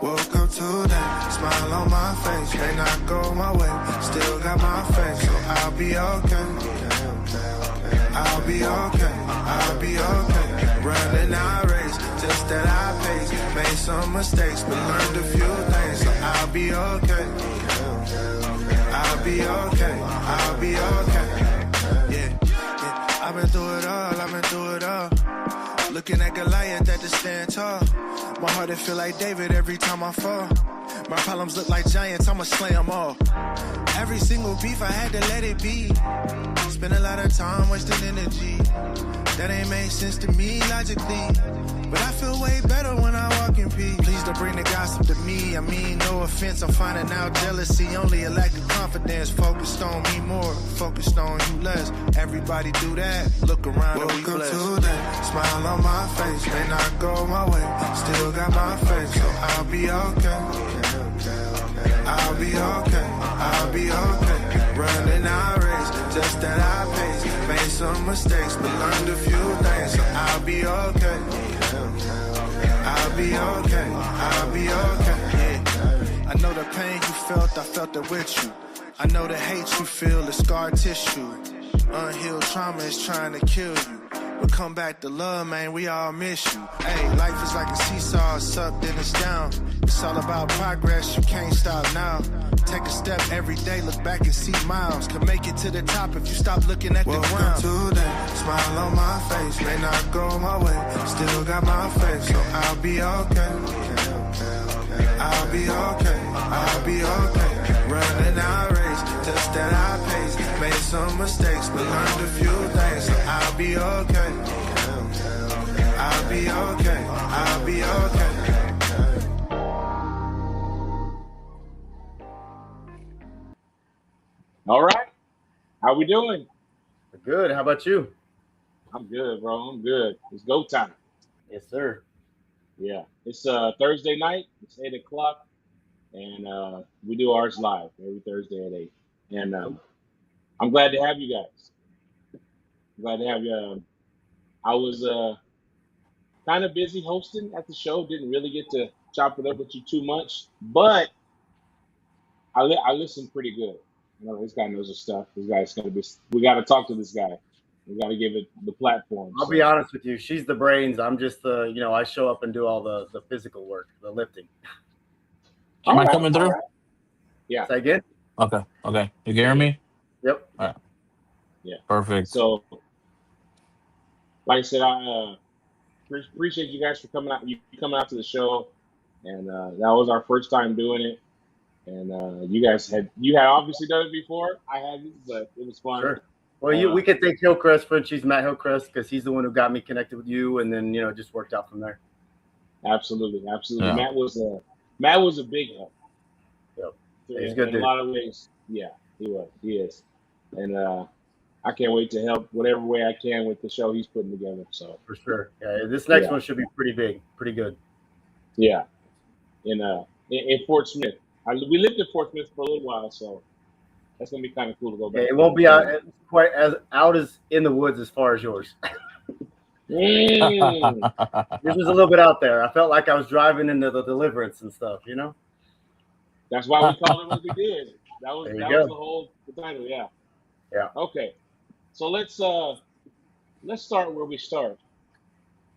Woke up today, smile on my face. May not go my way, still got my faith, so I'll be okay. I'll be okay, I'll be okay. Running our race, just at our pace. Made some mistakes, but learned a few things, so I'll be okay. I'll be okay, I'll be okay. Yeah, I've been through it all, I've been through it all. Looking at Goliath at the stand tall. My heart, it feel like David every time I fall. My problems look like giants, I'ma slay them all. Every single beef, I had to let it be. Spend a lot of time wasting energy. That ain't make sense to me logically. But I feel way better when I walk in peace. Please don't bring the gossip to me. I mean, no offense, I'm finding out jealousy. Only a lack of confidence. Focused on me more, focused on you less. Everybody do that, look around and we blessed. Woke up today, smile on my face. May not go my way, still got my faith, so I'll be okay. I'll be okay, I'll be okay. Running our race, just at our pace. Made some mistakes, but learned a few things, so I'll be okay. I'll be okay, I'll be okay, yeah. I know the pain you felt, I felt it with you. I know the hate you feel, the scar tissue. Unhealed trauma is trying to kill you. But come back to love, man, we all miss you. Hey, life is like a seesaw, it's up, then it's down. It's all about progress, you can't stop now. Take a step every day, look back and see miles. Can make it to the top if you stop looking at the ground. Woke up today, smile on my face. May not go my way, still got my faith, so I'll be okay. I'll be okay, I'll be okay. Running our race, just at our pace. Made some mistakes, but learned a few things, so I'll be okay. I'll be okay, I'll be okay. All right. How we doing? Good. How about you? I'm good, bro. I'm good. It's go time. Yes, sir. Yeah. It's Thursday night. It's 8 o'clock. And we do ours live every Thursday at 8. And I'm glad to have you guys. I'm glad to have you. I was kind of busy hosting at the show. Didn't really get to chop it up with you too much. But I listened pretty good. You know, this guy knows his stuff. This guy's going to be, we got to talk to this guy. We got to give it the platform. I'll be honest with you. She's the brains. I'm just the, I show up and do all the physical work, the lifting. Am I coming through? Right. Yeah. Say again? Okay. You can hear me? Yep. All right. Yeah. Perfect. So, like I said, I appreciate you guys for coming out. You coming out to the show, and that was our first time doing it. And you had obviously done it before. I hadn't, but it was fun. Sure. Well, we could thank Hillcrest for she's Matt Hillcrest because he's the one who got me connected with you, and then just worked out from there. Absolutely. Yeah. Matt was a big help. Yep. He's good in a lot of ways. Yeah, he is, and I can't wait to help whatever way I can with the show he's putting together. So for sure. Yeah, this next one should be pretty big, pretty good. Yeah, in Fort Smith. We lived in Fort Smith for a little while, so that's gonna be kind of cool to go back. Yeah, it won't be quite as out as in the woods as far as yours. This was a little bit out there. I felt like I was driving into the Deliverance and stuff, That's why we called it what we did. That was the title, yeah. Yeah. Okay. So let's start where we start.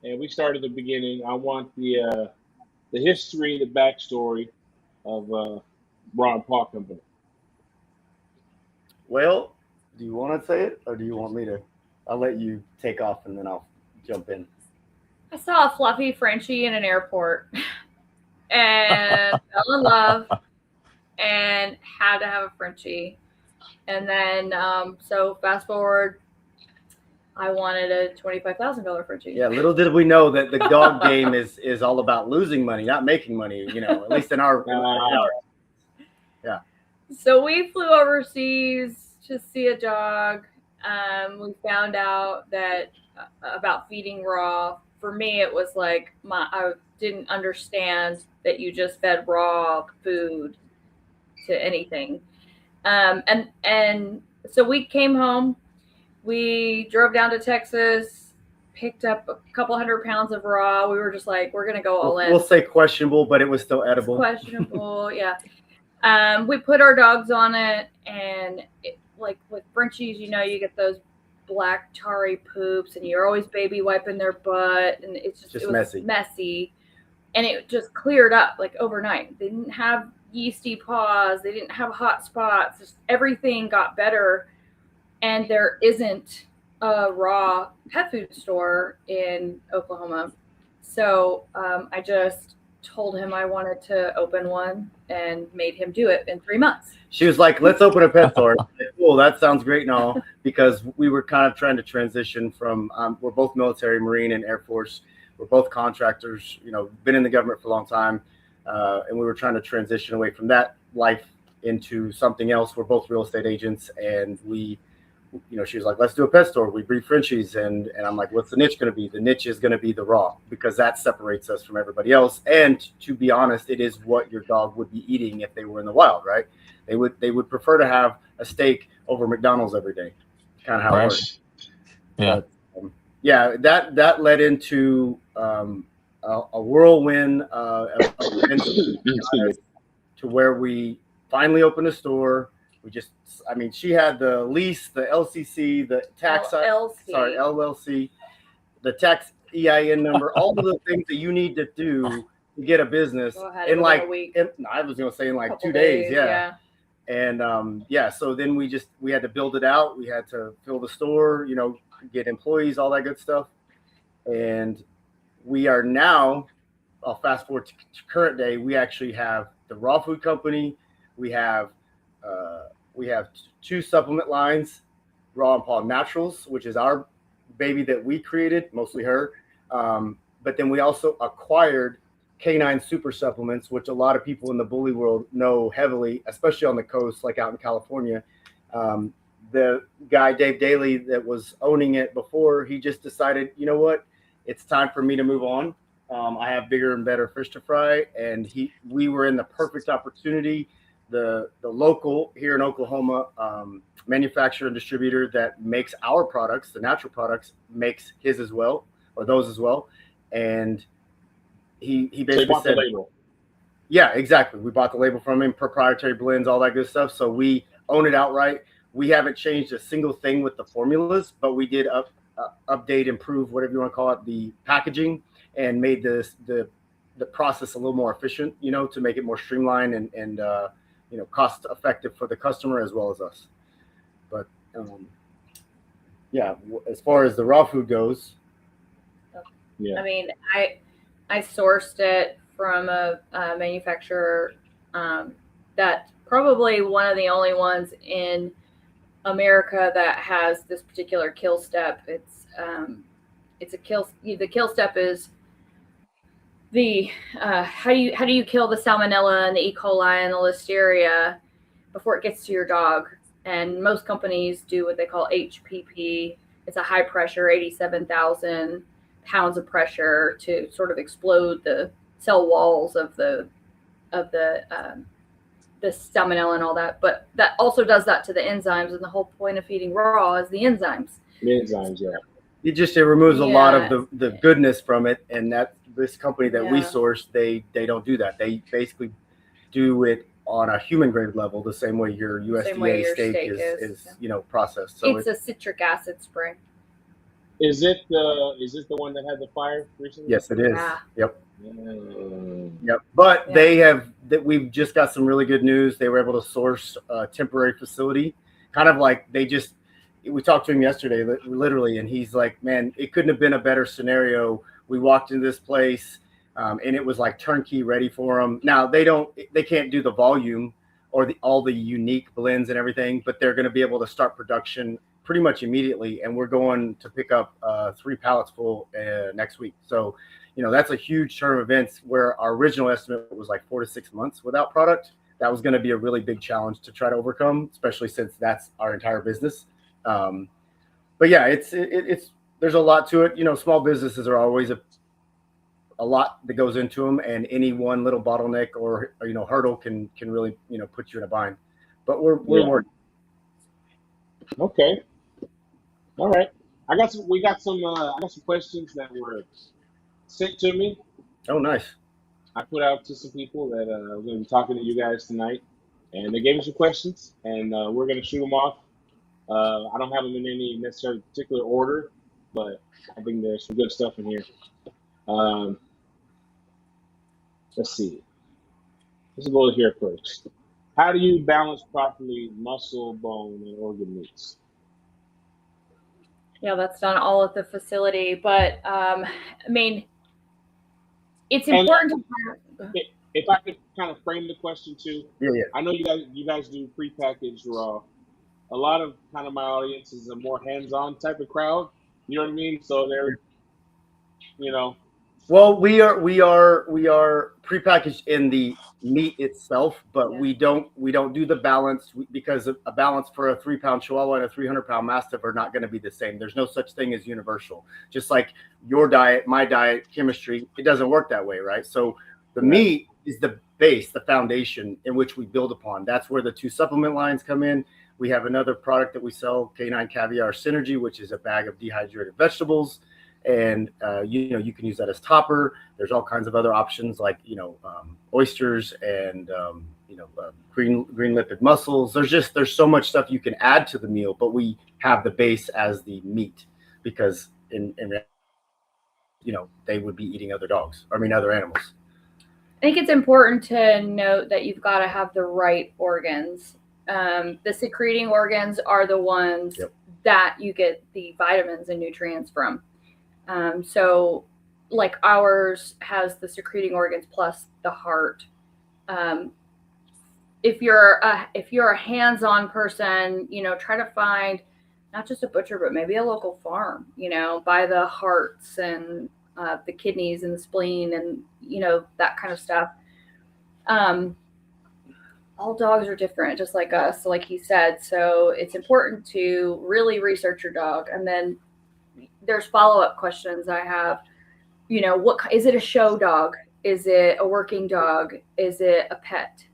And we start at the beginning. I want the history, the backstory of Raw&Paw Company. Well, do you want to say it or do you want me to? I'll let you take off and then I'll jump in. I saw a fluffy Frenchie in an airport and fell in love and had to have a Frenchie. And then, so fast forward, I wanted a $25,000 Frenchie. Yeah, little did we know that the dog game is all about losing money, not making money, at least in our yeah. So we flew overseas to see a dog. We found out that about feeding raw. For me, it was like I didn't understand that you just fed raw food to anything. And so we came home. We drove down to Texas, picked up a couple 100 pounds of raw. We were just like, we're gonna go all in. We'll say questionable, but it was still edible. It's questionable, yeah. We put our dogs on it, and like with Frenchies, you get those black tarry poops, and you're always baby wiping their butt, and it was messy, and it just cleared up like overnight. They didn't have yeasty paws, they didn't have hot spots, just everything got better. And there isn't a raw pet food store in Oklahoma, so I just told him I wanted to open one and made him do it in 3 months. She was like, let's open a pet store. Cool, that sounds great and all, because we were kind of trying to transition from, we're both military, Marine and Air Force. We're both contractors, been in the government for a long time. And we were trying to transition away from that life into something else. We're both real estate agents, and she was like, let's do a pet store. We breed Frenchies. And I'm like, what's the niche going to be? The niche is going to be the raw, because that separates us from everybody else. And to be honest, it is what your dog would be eating if they were in the wild, right? They would prefer to have a steak over McDonald's every day. Kind of how it works. Yeah. But, that led into a whirlwind of events to where we finally opened a store. She had the lease, the LCC, the tax, LLC, the tax EIN number, all of the things that you need to do to get a business in like a week. I was going to say in like 2 days. Yeah. And so then we had to build it out. We had to fill the store, get employees, all that good stuff. And we are now, I'll fast forward to current day, we actually have the raw food company. We have 2 supplement lines, Raw&Paw Naturals, which is our baby that we created, mostly her. But then we also acquired Canine Super Supplements, which a lot of people in the bully world know heavily, especially on the coast, like out in California. The guy, Dave Daly, that was owning it before, he just decided, you know what, it's time for me to move on. I have bigger and better fish to fry. And we were in the perfect opportunity. The local here in Oklahoma manufacturer and distributor that makes our products, the natural products, makes his as well, or those as well. And he basically said, the label. Yeah, exactly. We bought the label from him, proprietary blends, all that good stuff. So we own it outright. We haven't changed a single thing with the formulas, but we did update, improve, whatever you want to call it, the packaging, and made the process a little more efficient, to make it more streamlined and cost effective for the customer as well as us. But as far as the raw food goes, I sourced it from a manufacturer that probably one of the only ones in America that has this particular kill step. It's a kill. The kill step is the how do you kill the salmonella and the E. coli and the listeria before it gets to your dog. And most companies do what they call HPP. It's a high pressure, 87,000 pounds of pressure to sort of explode the cell walls of the salmonella and all that. But that also does that to the enzymes, and the whole point of feeding raw is the enzymes. The enzymes, yeah. It removes a lot of the goodness from it, and that this company that we source, they don't do that. They basically do it on a human grade level, the same way your USDA steak is processed. So it's a citric acid spray. Is it the one that had the fire recently? Yes, it is. Yeah. Yep. Yep. But we've just got some really good news. They were able to source a temporary facility, kind of like we talked to him yesterday, literally, and he's like, man, it couldn't have been a better scenario. We walked into this place, and it was like turnkey ready for them. Now they can't do the volume or all the unique blends and everything, but they're going to be able to start production pretty much immediately. And we're going to pick up 3 pallets full next week. So, that's a huge turn of events where our original estimate was like 4 to 6 months without product. That was going to be a really big challenge to try to overcome, especially since that's our entire business. But yeah, it's there's a lot to it. Small businesses are always a lot that goes into them, and any one little bottleneck or hurdle can really put you in a bind. But we're working. Okay. All right. I got some. We got some. I got some questions that were sent to me. Oh, nice. I put out to some people that we're going to be talking to you guys tonight, and they gave me some questions, and we're going to shoot them off. I don't have them in any necessary particular order, but I think there's some good stuff in here. Um, let's see. Let's go here first. How do you balance properly muscle, bone, and organ meats? Yeah, that's done all at the facility. But I mean, it's And important to. if I could kind of frame the question too, Yeah, yeah. I know you guys do prepackaged raw. A lot of kind of my audience is a more hands-on type of crowd. You know what I mean? So they're, you know, Well, we are prepackaged in the meat itself, but Yeah. we don't do the balance because a balance for a 3-pound Chihuahua and a 300-pound Mastiff are not going to be the same. There's no such thing as universal. Just like your diet, my diet, chemistry, it doesn't work that way, right? So the Right. meat is the base, the foundation in which we build upon. That's where the 2 supplement lines come in. We have another product that we sell, Canine Caviar Synergy, which is a bag of dehydrated vegetables. And you can use that as topper. There's all kinds of other options like oysters and green lipid mussels. There's so much stuff you can add to the meal, but we have the base as the meat because in they would be eating other animals. I think it's important to note that you've got to have the right organs. The secreting organs are the ones that you get the vitamins and nutrients from. So like ours has the secreting organs plus the heart. If you're a hands-on person, try to find not just a butcher, but maybe a local farm, buy the hearts and the kidneys and the spleen and, that kind of stuff. All dogs are different, just like us, like he said. So it's important to really research your dog. And then there's follow-up questions I have. What is it? A show dog? Is it a working dog? Is it a pet?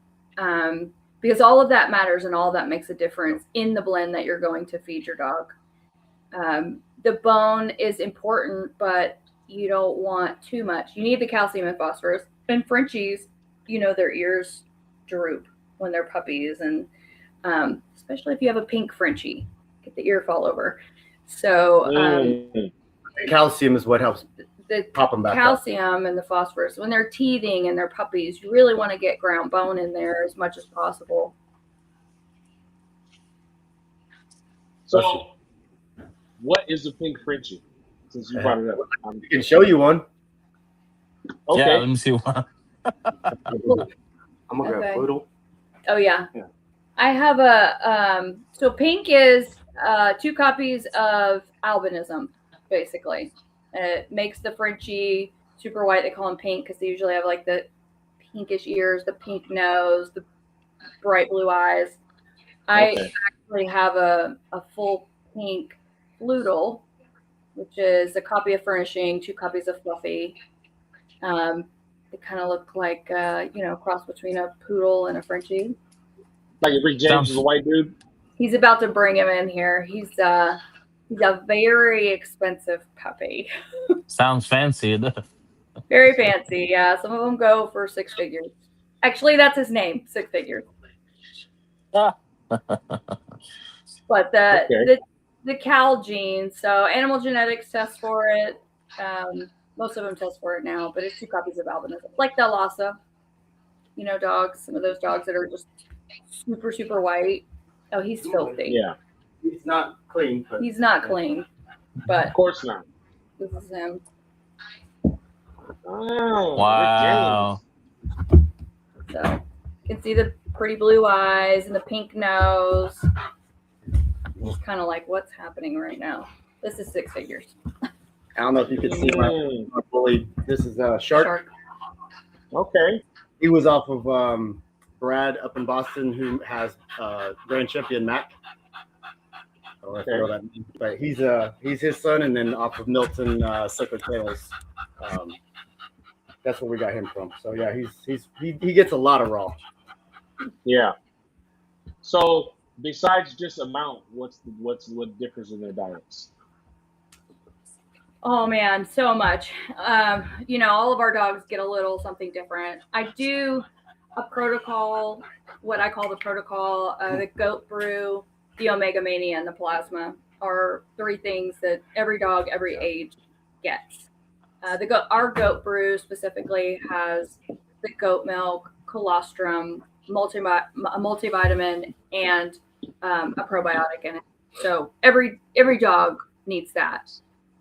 Because all of that matters and all that makes a difference in the blend that you're going to feed your dog. The bone is important, but you don't want too much. You need the calcium and phosphorus. And Frenchies, their ears droop when they're puppies, and especially if you have a pink Frenchie, get the ear fall over. So calcium is what helps the pop them back calcium and the phosphorus. When they're teething and they're puppies, you really want to get ground bone in there as much as possible. So, what is a pink Frenchie? Since you brought it up, I can show you one. Okay. Yeah, let me see one. I'm gonna grab Poodle. Oh yeah. I have a so pink is 2 copies of albinism, basically. It makes the Frenchie super white. They call them pink because they usually have like the pinkish ears, the pink nose, the bright blue eyes. I actually have a full pink Floodle, which is a copy of Furnishing, 2 copies of Fluffy. They kind of look like cross between a poodle and a Frenchie. Like Rick James is a white dude. He's about to bring him in here. He's a very expensive puppy. Sounds fancy. Very fancy, yeah. Some of them go for 6 figures. Actually, that's his name, 6 figures. But the Cal gene, so animal genetics test for it. Most of them test for it now, but it's 2 copies of albinism, like the Lhasa. Dogs. Some of those dogs that are just super, super white. Oh, he's filthy. Yeah. He's not clean. He's not clean, but of course not. This is him. Oh, wow. So you can see the pretty blue eyes and the pink nose. It's kind of like what's happening right now. This is 6 figures. I don't know if you can see my bully. This is a shark. Okay. He was off of Brad up in Boston, who has Grand Champion Mac. But he's his son, and then off of Milton Sacred Tales. That's where we got him from. So yeah, he gets a lot of raw. Yeah. So besides just amount, what differs in their diets? Oh man, so much. All of our dogs get a little something different. I do a protocol, what I call the protocol, the goat brew, the Omega Mania, and the plasma are three things that every dog, every age gets. Our goat brew specifically has the goat milk, colostrum, a multivitamin, and a probiotic in it. So every dog needs that.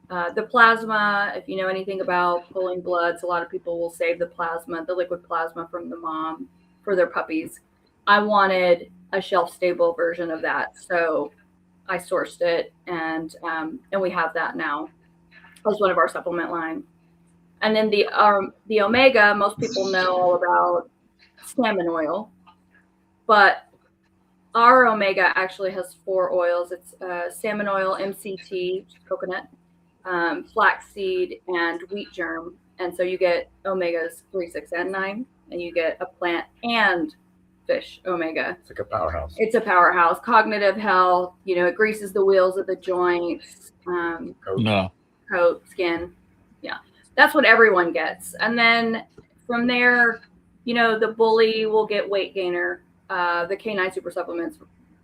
The plasma, if you know anything about pulling bloods, a lot of people will save the plasma, the liquid plasma from the mom for their puppies. I wanted a shelf-stable version of that, so I sourced it, and we have that now as one of our supplement line. And then the omega, most people know all about salmon oil, but our omega actually has 4 oils. It's salmon oil, MCT, coconut, flaxseed, and wheat germ. And so you get omegas 3, 6, and 9, and you get a plant and fish omega. It's like a powerhouse. It's a powerhouse. Cognitive health, it greases the wheels of the joints, coat, skin. Yeah, that's what everyone gets. And then from there, the bully will get weight gainer, the Canine Super Supplements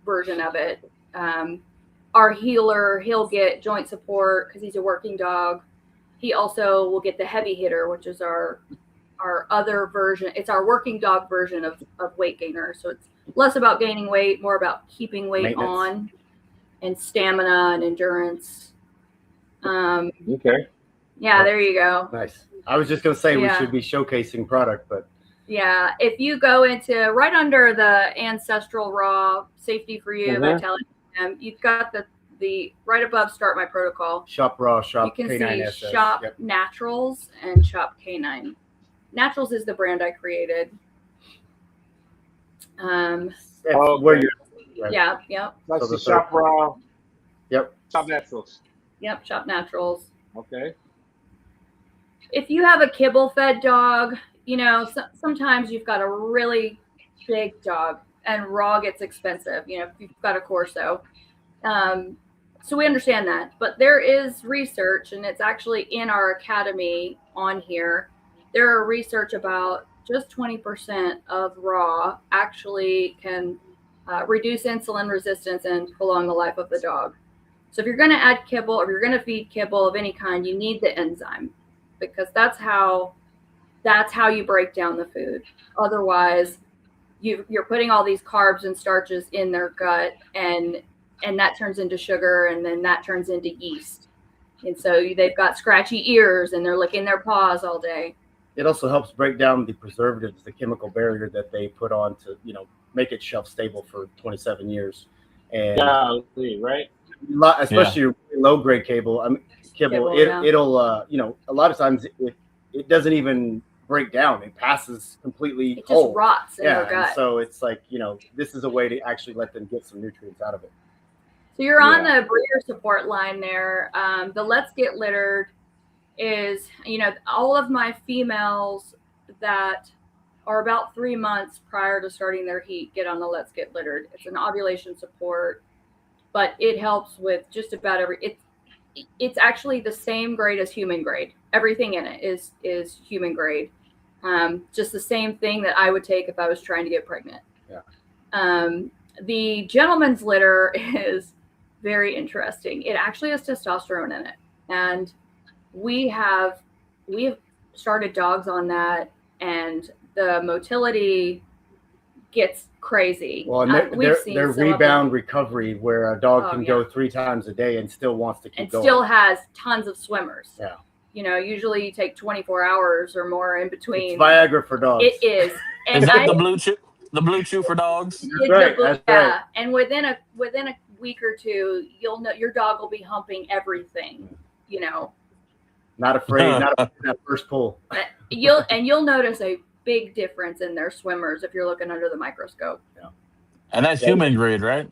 version of it. Our healer, he'll get joint support because he's a working dog. He also will get the heavy hitter, which is our other version. It's our working dog version of weight gainer. So it's less about gaining weight, more about keeping weight on, and stamina and endurance. Okay. Yeah, there you go. Nice. I was just going to say we should be showcasing product, but. Yeah, if you go into right under the Ancestral Raw Safety for You by telling them, you've got the right above Start My Protocol. Shop Raw, Shop You can K9 see Shop Naturals and Shop K9. Naturals is the brand I created. Where you're. Right. Yeah, yep. That's the Shop Raw. Yep. Shop Naturals. Yep, Shop Naturals. Okay. If you have a kibble-fed dog, sometimes you've got a really big dog and raw gets expensive, if you've got a Corso. So we understand that. But there is research, and it's actually in our academy on here. There are research about just 20% of raw actually can reduce insulin resistance and prolong the life of the dog. So if you're going to add kibble or you're going to feed kibble of any kind, you need the enzyme, because that's how you break down the food. Otherwise, you're putting all these carbs and starches in their gut, and that turns into sugar, and then that turns into yeast. And so they've got scratchy ears, and they're licking their paws all day. It also helps break down the preservatives, the chemical barrier that they put on to, make it shelf stable for 27 years. And right? Especially low grade kibble. It'll a lot of times it doesn't even break down. It passes completely whole. Just rots in their gut. So it's like, this is a way to actually let them get some nutrients out of it. So you're on the breeder support line there. The Let's Get Littered is, all of my females that are about 3 months prior to starting their heat get on the Let's Get Littered. It's an ovulation support, but it helps with just about it's actually the same grade as human grade. Everything in it is human grade. Just the same thing that I would take if I was trying to get pregnant. Yeah. The gentleman's litter is very interesting. It actually has testosterone in it. And we have started dogs on that, and the motility gets crazy. Well, and their rebound recovery, where a dog can go 3 times a day and still wants to keep going. And still has tons of swimmers. Yeah. Usually you take 24 hours or more in between. It's Viagra for dogs. It is. And is that the blue chew? The blue chew for dogs? That's right. And within a week or two, you'll know your dog will be humping everything. Not afraid. Not afraid of that first pull. You'll notice a big difference in their swimmers if you're looking under the microscope. Yeah. And that's human grade, right?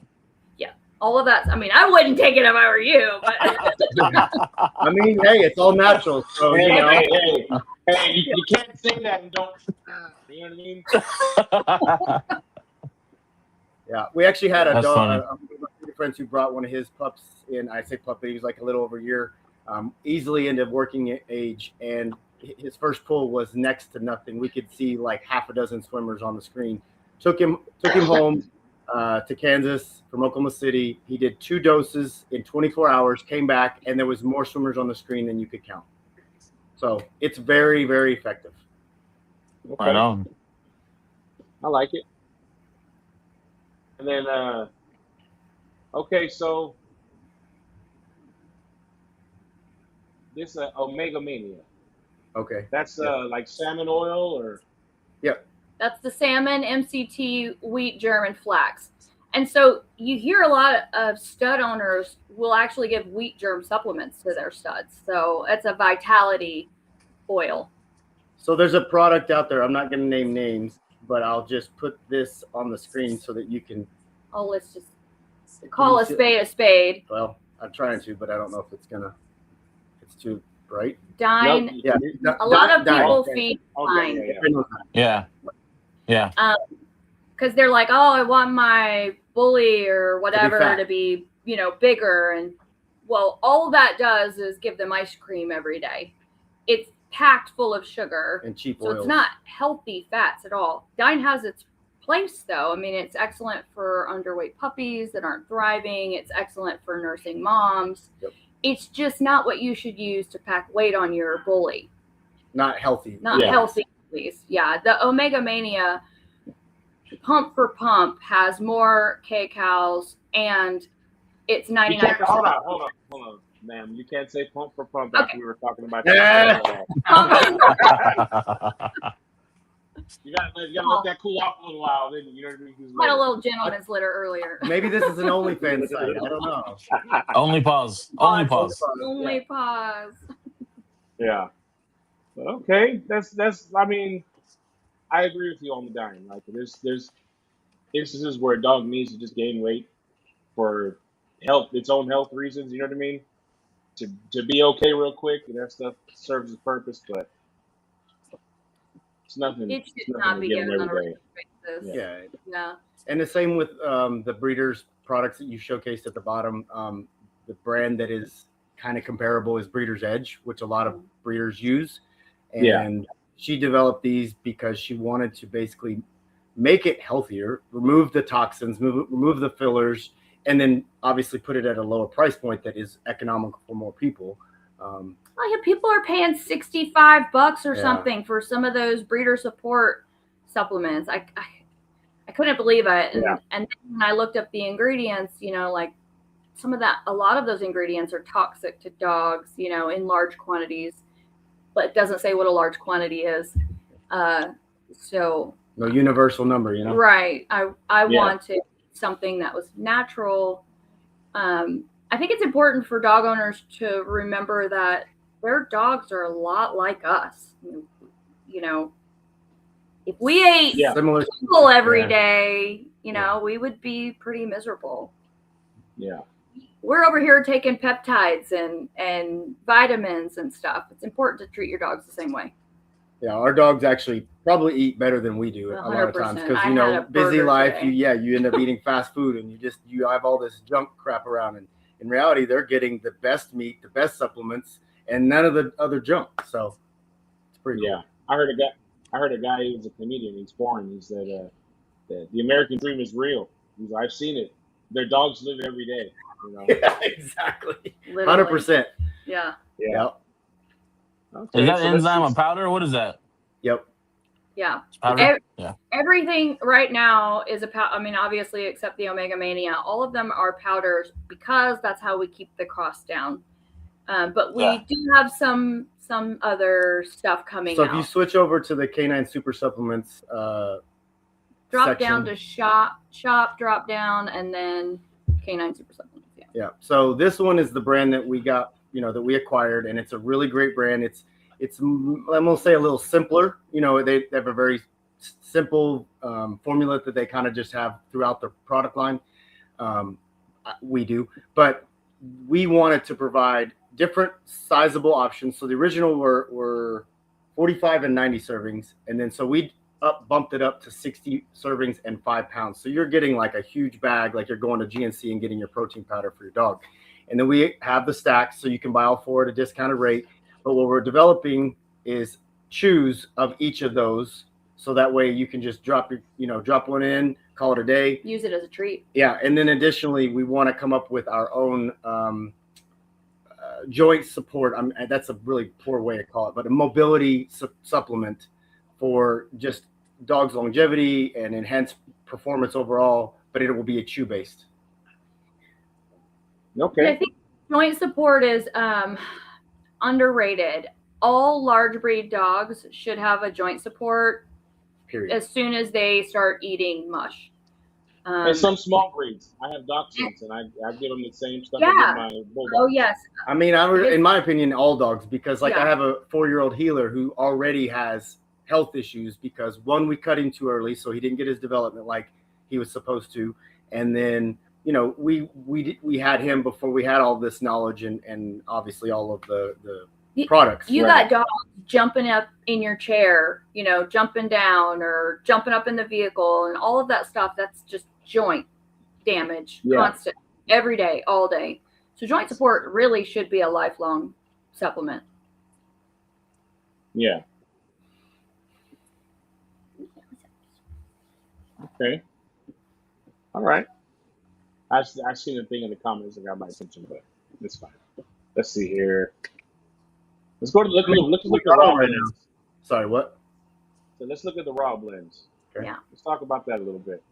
Yeah. All of that. I mean, I wouldn't take it if I were you, but I mean, hey, it's all natural. So hey, you can't say that and don't. You know what I mean? Yeah, we actually had a That's dog. funny. One of my friends who brought one of his pups in. I say pup, but he was like a little over a year. easily into working age, and his first pull was next to nothing. We could see like half a dozen swimmers on the screen. Took him home to Kansas from Oklahoma City. He did 2 doses in 24 hours, came back, and there was more swimmers on the screen than you could count. So it's very, very effective. Okay. Right on. I like it. And then, okay, so this Omega Mania. Okay. That's like salmon oil or? Yep. That's the salmon, MCT, wheat germ, and flax. And so you hear a lot of stud owners will actually give wheat germ supplements to their studs. So it's a vitality oil. So there's a product out there. I'm not going to name names, but I'll just put this on the screen so that you can. Oh, let's just call a spade a spade. Well, I'm trying to, but I don't know if it's it's too bright. Dine. Nope. Yeah. A lot of people Okay. feed Okay, Dine. Yeah. Yeah. Because they're like, oh, I want my bully or whatever to be, bigger. And well, all that does is give them ice cream every day. It's packed full of sugar And cheap so oils. it's not healthy fats at all. Dine has its place though. I mean, it's excellent for underweight puppies that aren't thriving. It's excellent for nursing moms. Yep. It's just not what you should use to pack weight on your bully. Not healthy. Not healthy, please. Yeah, the Omega Mania pump for pump has more K-Cows and it's 99%. Hold on, ma'am. You can't say pump for pump after we were talking about Yeah. that. You gotta let that cool off a little while. Then you know what I mean. Had a little gentleman's litter earlier. Maybe this is an OnlyFans site. I don't know. Only pause. Only pause. Only pause. Yeah. Okay. That's. I mean, I agree with you on the Dine. Like there's instances where a dog needs to just gain weight for its own health reasons. You know what I mean? To be okay real quick, and that stuff serves its purpose, but it's nothing. It should not be given on a every day. regular basis. Yeah. And the same with the breeders' products that you showcased at the bottom. The brand that is kind of comparable is Breeder's Edge, which a lot of breeders use. And she developed these because she wanted to basically make it healthier, remove the toxins, remove the fillers, and then obviously put it at a lower price point that is economical for more people. People are paying $65 or something for some of those breeder support supplements. I couldn't believe it. And then when I looked up the ingredients, like a lot of those ingredients are toxic to dogs, in large quantities, but it doesn't say what a large quantity is. So no universal number, Right. I wanted something that was natural. I think it's important for dog owners to remember that their dogs are a lot like us. If we ate similar people every day, we would be pretty miserable. Yeah. We're over here taking peptides and vitamins and stuff. It's important to treat your dogs the same way. Yeah, our dogs actually probably eat better than we do 100%. a lot of times because busy burger life. today. You end up eating fast food and you have all this junk crap around. And in reality, they're getting the best meat, the best supplements, and none of the other junk. So it's pretty cool. Yeah, I heard a guy who was a comedian. He's foreign. He said that the American dream is real. He's like, I've seen it. Their dogs live it every day. Yeah, exactly. Literally. 100%. Yeah. Yep. Okay, Is that so enzyme let's a powder? What is that? Yep. Yeah. Powder? Everything right now is a powder. I mean, obviously, except the Omega Mania, all of them are powders because that's how we keep the cost down. But we do have some other stuff coming out. So if you switch over to the Canine Super Supplements drop down to shop, drop down, and then Canine Super Supplements. Yeah. So this one is the brand that we got, that we acquired, and it's a really great brand. It's I'm gonna say a little simpler. They have a very simple formula that they kind of just have throughout the product line. We do, but we wanted to provide different sizable options. So the original were 45 and 90 servings, and then so we bumped it up to 60 servings and 5 pounds. So you're getting like a huge bag, like you're going to GNC and getting your protein powder for your dog. And then we have the stacks, so you can buy all 4 at a discounted rate. But what we're developing is chews of each of those, so that way you can just drop one in, call it a day. Use it as a treat. Yeah, and then additionally, we want to come up with our own joint support. That's a really poor way to call it, but a mobility supplement for just dogs' longevity and enhanced performance overall. But it will be a chew based. Okay. Yeah, I think joint support is underrated. All large breed dogs should have a joint support. Period. As soon as they start eating mush. And some small breeds. I have dachshunds, and I give them the same stuff Yeah. I give my bulldogs. Oh yes. I mean, in my opinion, all dogs, because like Yeah. I have a 4-year-old healer who already has health issues because one, we cut him too early, so he didn't get his development like he was supposed to, and then we had him before we had all this knowledge and obviously all of the products. You Right. got dogs jumping up in your chair, jumping down or jumping up in the vehicle and all of that stuff. That's just joint damage, constant, every day, all day. So joint support really should be a lifelong supplement. Yeah. Okay. All right. I seen a thing in the comments that got my attention, but it's fine. Let's see here. Let's go to look at the raw right blends. Sorry, what? So let's look at the raw blends. Okay. Yeah. Let's talk about that a little bit.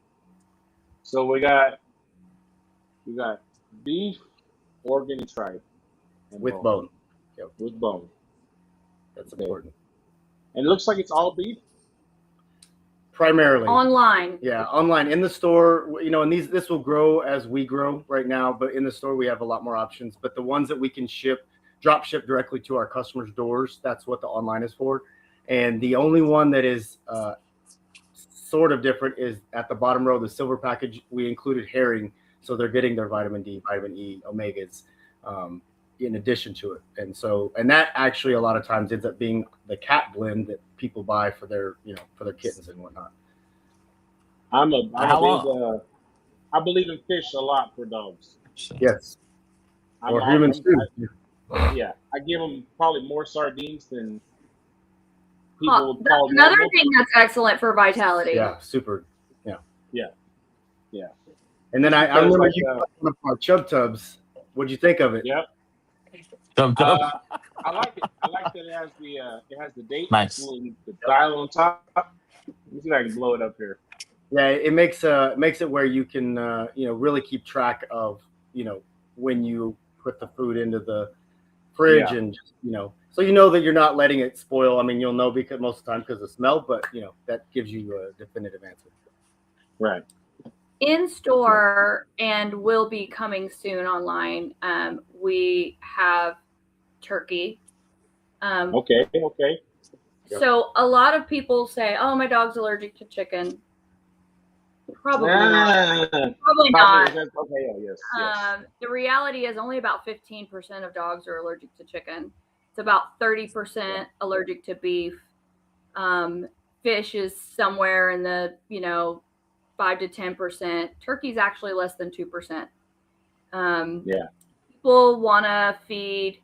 So we got beef, organ, and tripe, and With bone. Yep. With bone. That's important. And it looks like it's all beef. Primarily. Online. Yeah, online. In the store, and this will grow as we grow right now, but in the store we have a lot more options. But the ones that we can drop ship directly to our customers' doors, that's what the online is for. And the only one that is sort of different is at the bottom row, the silver package. We included herring, so they're getting their vitamin D, vitamin E, omegas in addition to it. And that actually a lot of times ends up being the cat blend that people buy for their kittens and whatnot. I believe in fish a lot for dogs. Yes. Or humans too. Yeah, I give them probably more sardines than people would call another normal. thing that's excellent for vitality. Yeah, super. Yeah. Yeah. And then I Because remember like, you got one of our chub tubs. What'd you think of it? Yep. Chub. I like it. I like that it has the date. Nice. The dial on top. Let me see if I can blow it up here. Yeah, it makes it where you can really keep track of when you put the food into the fridge and so that you're not letting it spoil. I mean, you'll know because most of the time because of smell, but that gives you a definitive answer. Right. In store and will be coming soon online. We have turkey. Okay. So a lot of people say, "Oh, my dog's allergic to chicken." Probably not. Probably not. Okay. Yes. The reality is only about 15% of dogs are allergic to chicken. It's about 30% allergic to beef. Fish is somewhere in the 5 to 10%. Turkey's actually less than 2%. People want to feed.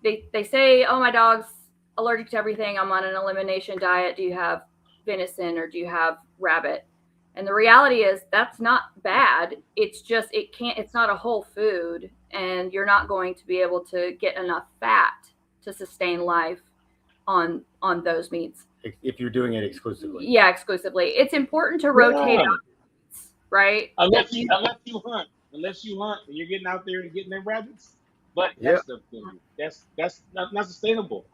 They say, "Oh, my dog's allergic to everything. I'm on an elimination diet. Do you have venison or do you have rabbit?" And the reality is that's not bad. It's just it's not a whole food, and you're not going to be able to get enough fat to sustain life on those meats. If you're doing it exclusively. Yeah, exclusively. It's important to rotate out meats, right? Unless you hunt and you're getting out there and getting them rabbits. But that's the thing. That's not sustainable.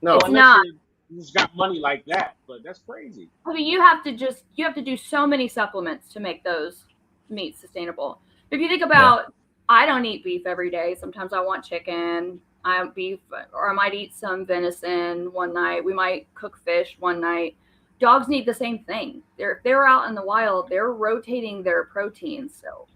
No, it's not. You just got money like that, but that's crazy. I mean, you have to do so many supplements to make those meats sustainable. If you think about, I don't eat beef every day. Sometimes I want chicken. I eat beef, or I might eat some venison one night. We might cook fish one night. Dogs need the same thing. They're out in the wild. They're rotating their proteins. So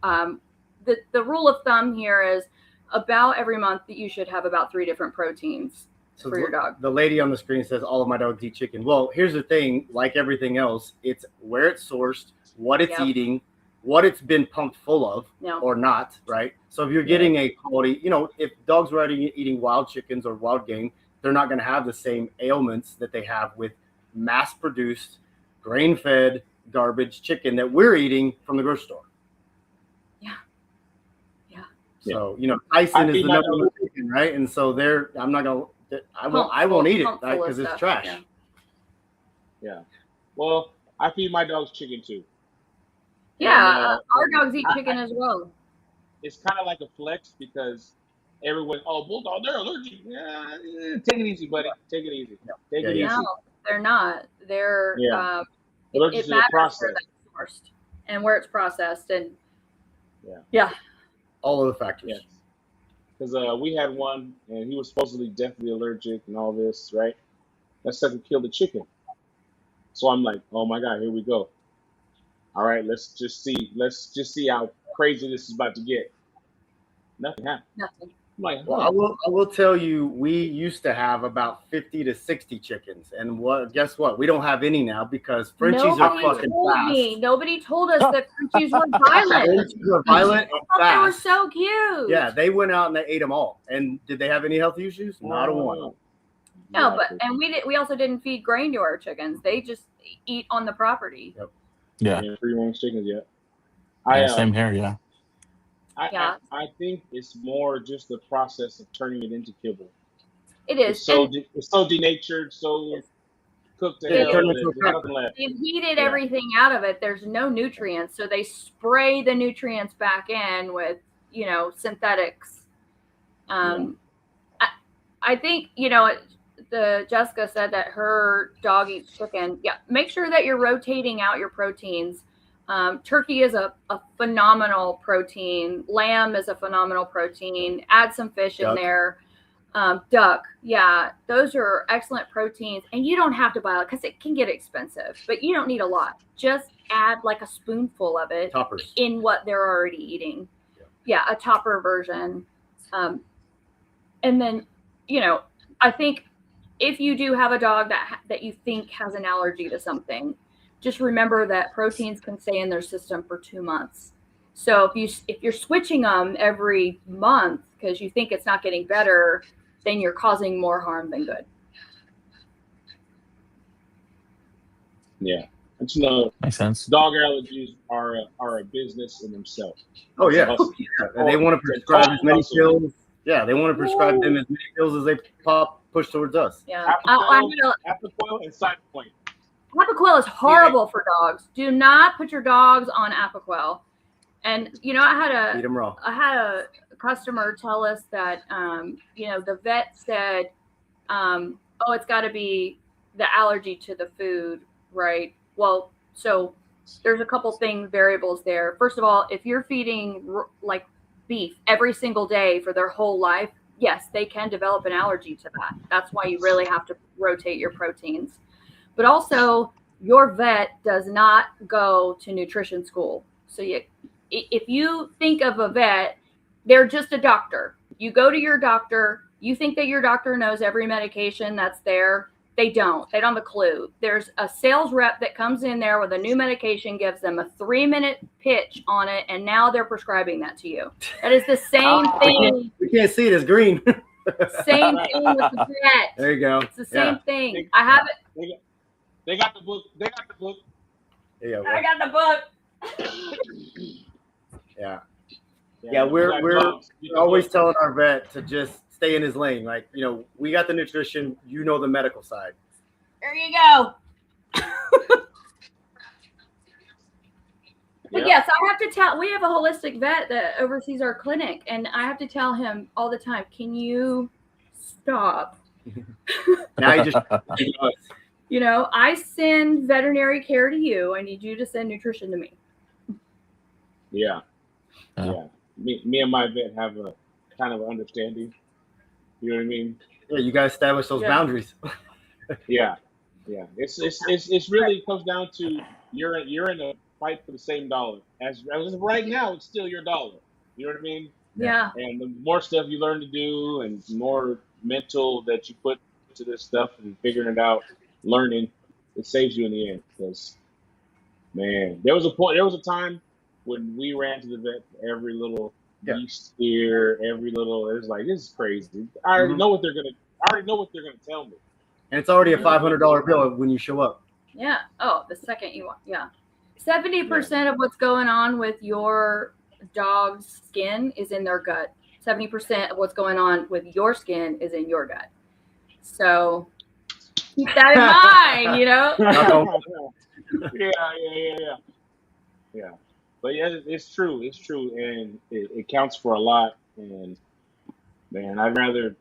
the rule of thumb here is about every month that you should have about 3 different proteins. So for your dog. The lady on the screen says all of my dogs eat chicken. Well, here's the thing, like everything else, it's where it's sourced, what it's eating, what it's been pumped full of No. or not, right? So if you're getting a quality, if dogs were eating wild chickens or wild game, they're not going to have the same ailments that they have with mass-produced, grain-fed garbage chicken that we're eating from the grocery store. So Tyson is the number one chicken, right? And so I'm not gonna. I won't eat it because it's trash. Yeah. Well, I feed my dogs chicken too. Yeah, our dogs eat chicken as well. It's kind of like a flex because everyone, bulldog, they're allergic. Yeah, take it easy, buddy. Take it easy. Take it easy. No, they're not. They're allergic it to the matters process where that's sourced and where it's processed, and all of the factors. Yes. Because we had one, and he was supposedly deathly allergic and all this, right? That sucker killed the chicken. So I'm like, oh my God, here we go. All right, let's just see how crazy this is about to get. Nothing happened. Nothing. I'm like, Well, I will tell you, we used to have about 50 to 60 chickens, and guess what? We don't have any now because Frenchies are fucking fast. Nobody told us that Frenchies were violent. Frenchies are violent and fast. They were so cute. Yeah, they went out and they ate them all. And did they have any health issues? Not a one. No, we also didn't feed grain to our chickens. They just eat on the property. Yep. Yeah. Free range chickens, Same here, yeah. I think it's more just the process of turning it into kibble. It is. It's so denatured, so cooked to hell. They've heated everything out of it. There's no nutrients, so they spray the nutrients back in with synthetics. I think the Jessica said that her dog eats chicken. Yeah, make sure that you're rotating out your proteins. Turkey is a phenomenal protein. Lamb is a phenomenal protein. Add some fish in there. Duck. Yeah, those are excellent proteins. And you don't have to buy it because it can get expensive, but you don't need a lot. Just add like a spoonful of it in what they're already eating. Yeah, a topper version. And then, I think if you do have a dog that you think has an allergy to something, just remember that proteins can stay in their system for 2 months. So if you're switching them every month because you think it's not getting better, then you're causing more harm than good. Yeah, makes sense. Dog allergies are a business in themselves. Oh yeah, and they want to prescribe as many pills. Yeah, they want to prescribe them as many pills as they push towards us. Yeah, Apoquel and Cytopoint. Apoquel is horrible for dogs. Do not put your dogs on Apoquel. And I had a customer tell us that the vet said, it's got to be the allergy to the food, right? Well, so there's a couple variables there. First of all, if you're feeding like beef every single day for their whole life, yes, they can develop an allergy to that. That's why you really have to rotate your proteins. But also, your vet does not go to nutrition school. So if you think of a vet, they're just a doctor. You go to your doctor, you think that your doctor knows every medication that's there. They don't. They don't have a clue. There's a sales rep that comes in there with a new medication, gives them a 3-minute pitch on it, and now they're prescribing that to you. That is the same thing. We can't see it. It's green. Same thing with the vet. There you go. It's the same thing. I have it. They got the book. They got the book. Yeah, I got the book. Yeah, we're always telling our vet to just stay in his lane. Like, we got the nutrition, the medical side. There you go. But yes, I have to we have a holistic vet that oversees our clinic, and I have to tell him all the time, can you stop? Now you just I send veterinary care to you. I need you to send nutrition to me. Yeah. Me and my vet have a kind of understanding. You know what I mean? Yeah, you guys establish those boundaries. Yeah. It's really comes down to you're in a fight for the same dollar. As of right now, it's still your dollar. You know what I mean? Yeah. And the more stuff you learn to do, and more mental that you put to this stuff and figuring it out, learning, it saves you in the end. Because, man, there was a time when we ran to the vet, every little yeast spear, every little, it was like, this is crazy. I already know what they're gonna tell me. And it's already a $500 bill when you show up. Yeah. Oh, the second you want. Yeah. 70% of what's going on with your dog's skin is in their gut. 70% of what's going on with your skin is in your gut. So keep that in mind, you know? Yeah. But yeah, it's true. It's true. And it counts for a lot. And man, I'd rather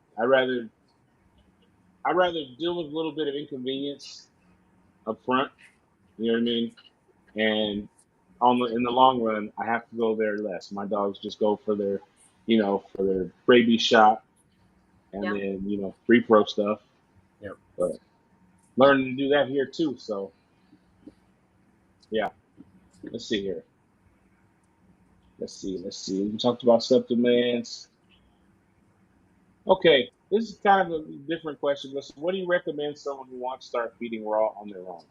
deal with a little bit of inconvenience up front. You know what I mean? And in the long run, I have to go there less. My dogs just go for their, for their rabies shot, and then repro stuff. Yep. But learning to do that here too. So yeah, let's see here. Let's see. We talked about supplements. Okay, this is kind of a different question. Listen, what do you recommend someone who wants to start feeding raw on their own?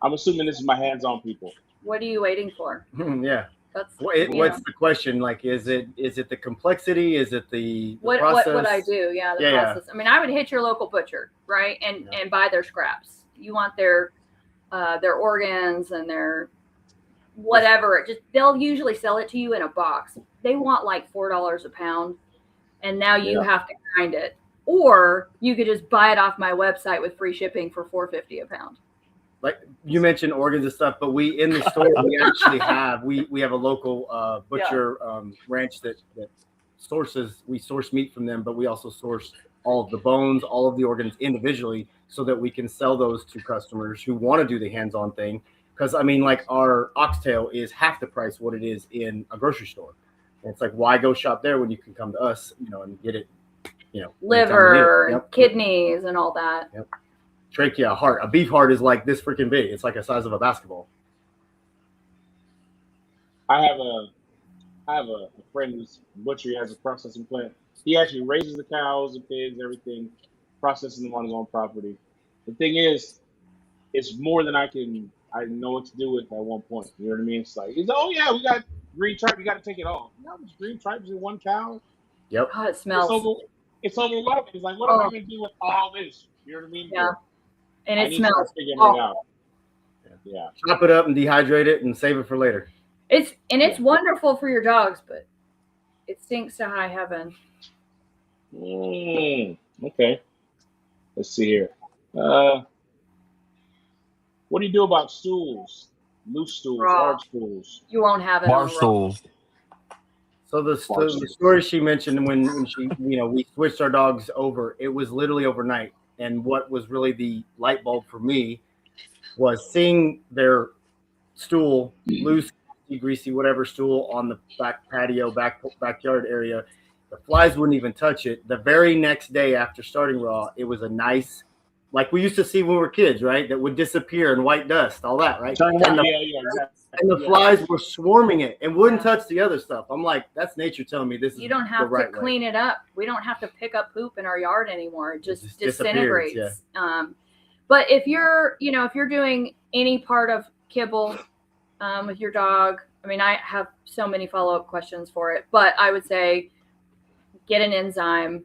I'm assuming this is my hands-on people. What are you waiting for? Yeah. What's the question? Like, is it the complexity? Is it the process? What I do? Yeah, the process. I mean, I would hit your local butcher, right, and buy their scraps. You want their organs and their whatever. They'll usually sell it to you in a box. They want like $4 a pound, and now you have to grind it. Or you could just buy it off my website with free shipping for $4.50 a pound. Like you mentioned organs and stuff, but in the store we actually have we have a local butcher ranch that we source meat from them, but we also source all of the bones, all of the organs individually, so that we can sell those to customers who want to do the hands-on thing. Because I mean, like our oxtail is half the price what it is in a grocery store. And it's like, why go shop there when you can come to us, and get it, liver, kidneys, and all that. Yep. Trachea, heart. A beef heart is like this freaking big. It's like the size of a basketball. I have a friend who's a butcher. He has a processing plant. He actually raises the cows and pigs, everything, processing them on his own property. The thing is, it's more than I know what to do with at one point. You know what I mean? It's like, we got green tripe. You got to take it all. Green tripes in one cow. Yep. Oh, it smells. It's overwhelming. It's like, what am I going to do with all this? You know what I mean? Yeah. And it smells. Figuring it out. Yeah. Chop it up and dehydrate it and save it for later. It's wonderful for your dogs, but it stinks to high heaven. Okay. Let's see here. What do you do about stools? Loose stools, hard stools. You won't have it. Bar stools. So the story she mentioned when she, we switched our dogs over, it was literally overnight. And what was really the light bulb for me was seeing their stool, loose, greasy, whatever stool on the back patio, backyard area. The flies wouldn't even touch it. The very next day after starting raw, it was a nice, like we used to see when we were kids, right? That would disappear in white dust, all that, right? And the flies were swarming it and wouldn't touch the other stuff. I'm like, that's nature telling me this is the right way. You don't have to clean it up. We don't have to pick up poop in our yard anymore. It just disintegrates. Yeah. But if you're doing any part of kibble with your dog, I mean, I have so many follow-up questions for it, but I would say get an enzyme.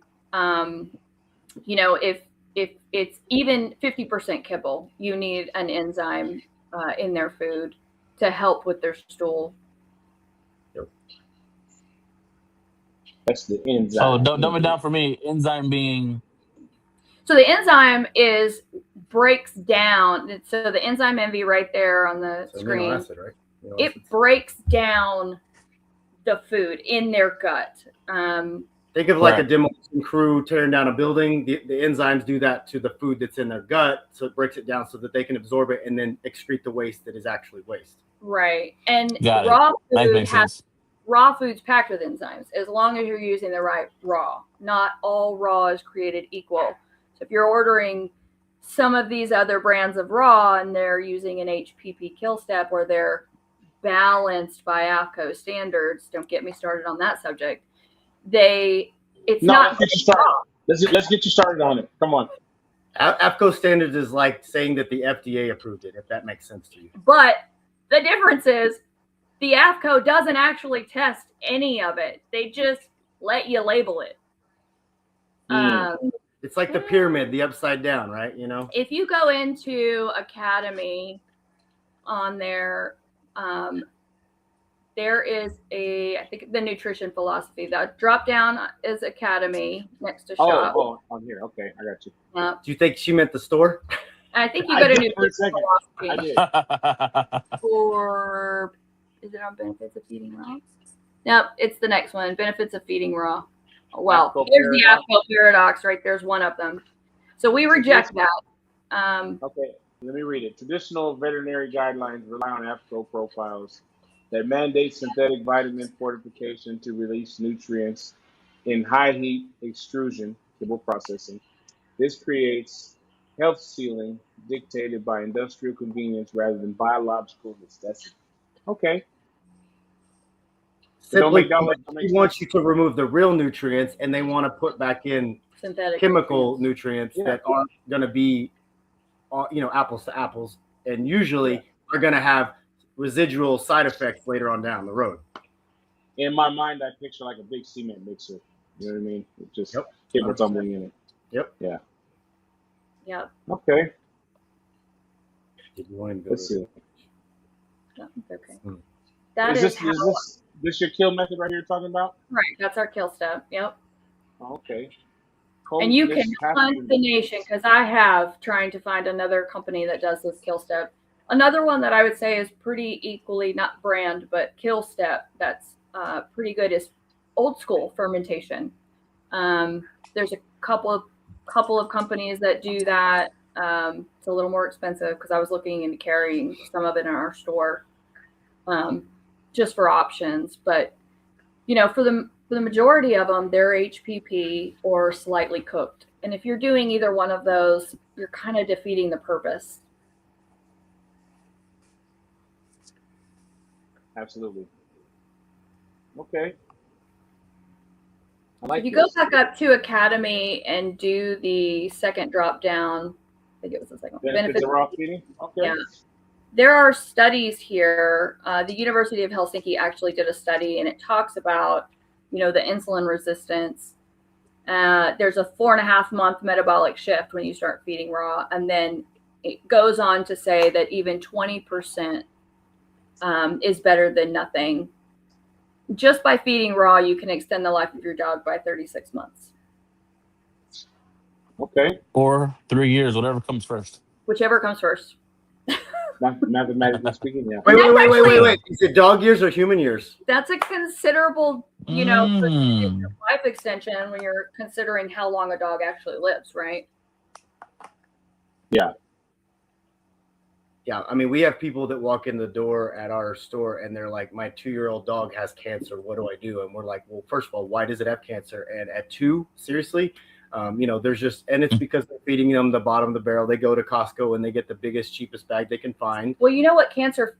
If it's even 50% kibble, you need an enzyme in their food to help with their stool. Yep. That's the enzyme. So dumb it down for me. Enzyme being. So the enzyme breaks down. So the enzyme envy right there on the screen. Amino acid, right? It breaks down the food in their gut. Think of like a demolition crew tearing down a building. The enzymes do that to the food that's in their gut, so it breaks it down so that they can absorb it and then excrete the waste that is actually waste. Right. And raw food's packed with enzymes as long as you're using the right raw. Not all raw is created equal. So if you're ordering some of these other brands of raw and they're using an HPP kill step or they're balanced by AFCO standards, don't get me started on that subject. Let's get you started on it. Come on. AFCO standards is like saying that the FDA approved it, if that makes sense to you. But the difference is the AFCO doesn't actually test any of it. They just let you label it. It's like the pyramid, the upside down, right? You know, if you go into Academy on there, there is I think the nutrition philosophy. The drop down is Academy next to shop. Oh, on here. Okay, I got you. Do you think she meant the store? I think you go to nutrition I philosophy. did. Or is it on benefits of feeding raw? No, it's the next one. Benefits of feeding raw. Well, AFCO here's the paradox. AFCO paradox, right? There's one of them. So we reject that. Okay, let me read it. Traditional veterinary guidelines rely on AFCO profiles that mandate synthetic vitamin fortification to release nutrients in high heat extrusion, kibble processing. This creates health ceiling dictated by industrial convenience rather than biological necessity. Okay. So don't Simply, make dollars. he wants you to remove the real nutrients, and they want to put back in synthetic chemical nutrients Yeah. that aren't going to be, apples to apples, and usually are going to have residual side effects later on down the road. In my mind, I picture like a big cement mixer. You know what I mean? It just Yep. kibble tumbling in it. Yep. Yeah. Yep. Okay. Did you want to go? Let's see. No, it's okay. Hmm. That Is is this your kill method right here you're talking about? right. That's our kill step. Yep. Okay. And you can hunt the nation because I have trying to find another company that does this kill step. Another one that I would say is pretty equally, not brand, but kill step that's pretty good is old school fermentation. There's a couple of companies that do that. It's a little more expensive because I was looking into carrying some of it in our store just for options. But, for the majority of them, they're HPP or slightly cooked. And if you're doing either one of those, you're kind of defeating the purpose. Absolutely. Okay. If you go back up to Academy and do the second drop down, I think it was the second one. Benefits of raw feeding? Okay. Yeah. There are studies here. The University of Helsinki actually did a study, and it talks about, the insulin resistance. There's a 4.5-month metabolic shift when you start feeding raw. And then it goes on to say that even 20% is better than nothing. Just by feeding raw, you can extend the life of your dog by 36 months. Okay. Or 3 years, whatever comes first. Whichever comes first. Mathematically speaking, yeah. Wait. Is it dog years or human years? That's a considerable, life extension when you're considering how long a dog actually lives, right? Yeah. Yeah, I mean, we have people that walk in the door at our store and they're like, my 2-year-old dog has cancer. What do I do? And we're like, well, first of all, why does it have cancer? And at 2, seriously, there's just, and it's because they're feeding them the bottom of the barrel. They go to Costco and they get the biggest, cheapest bag they can find. Well, you know what? Cancer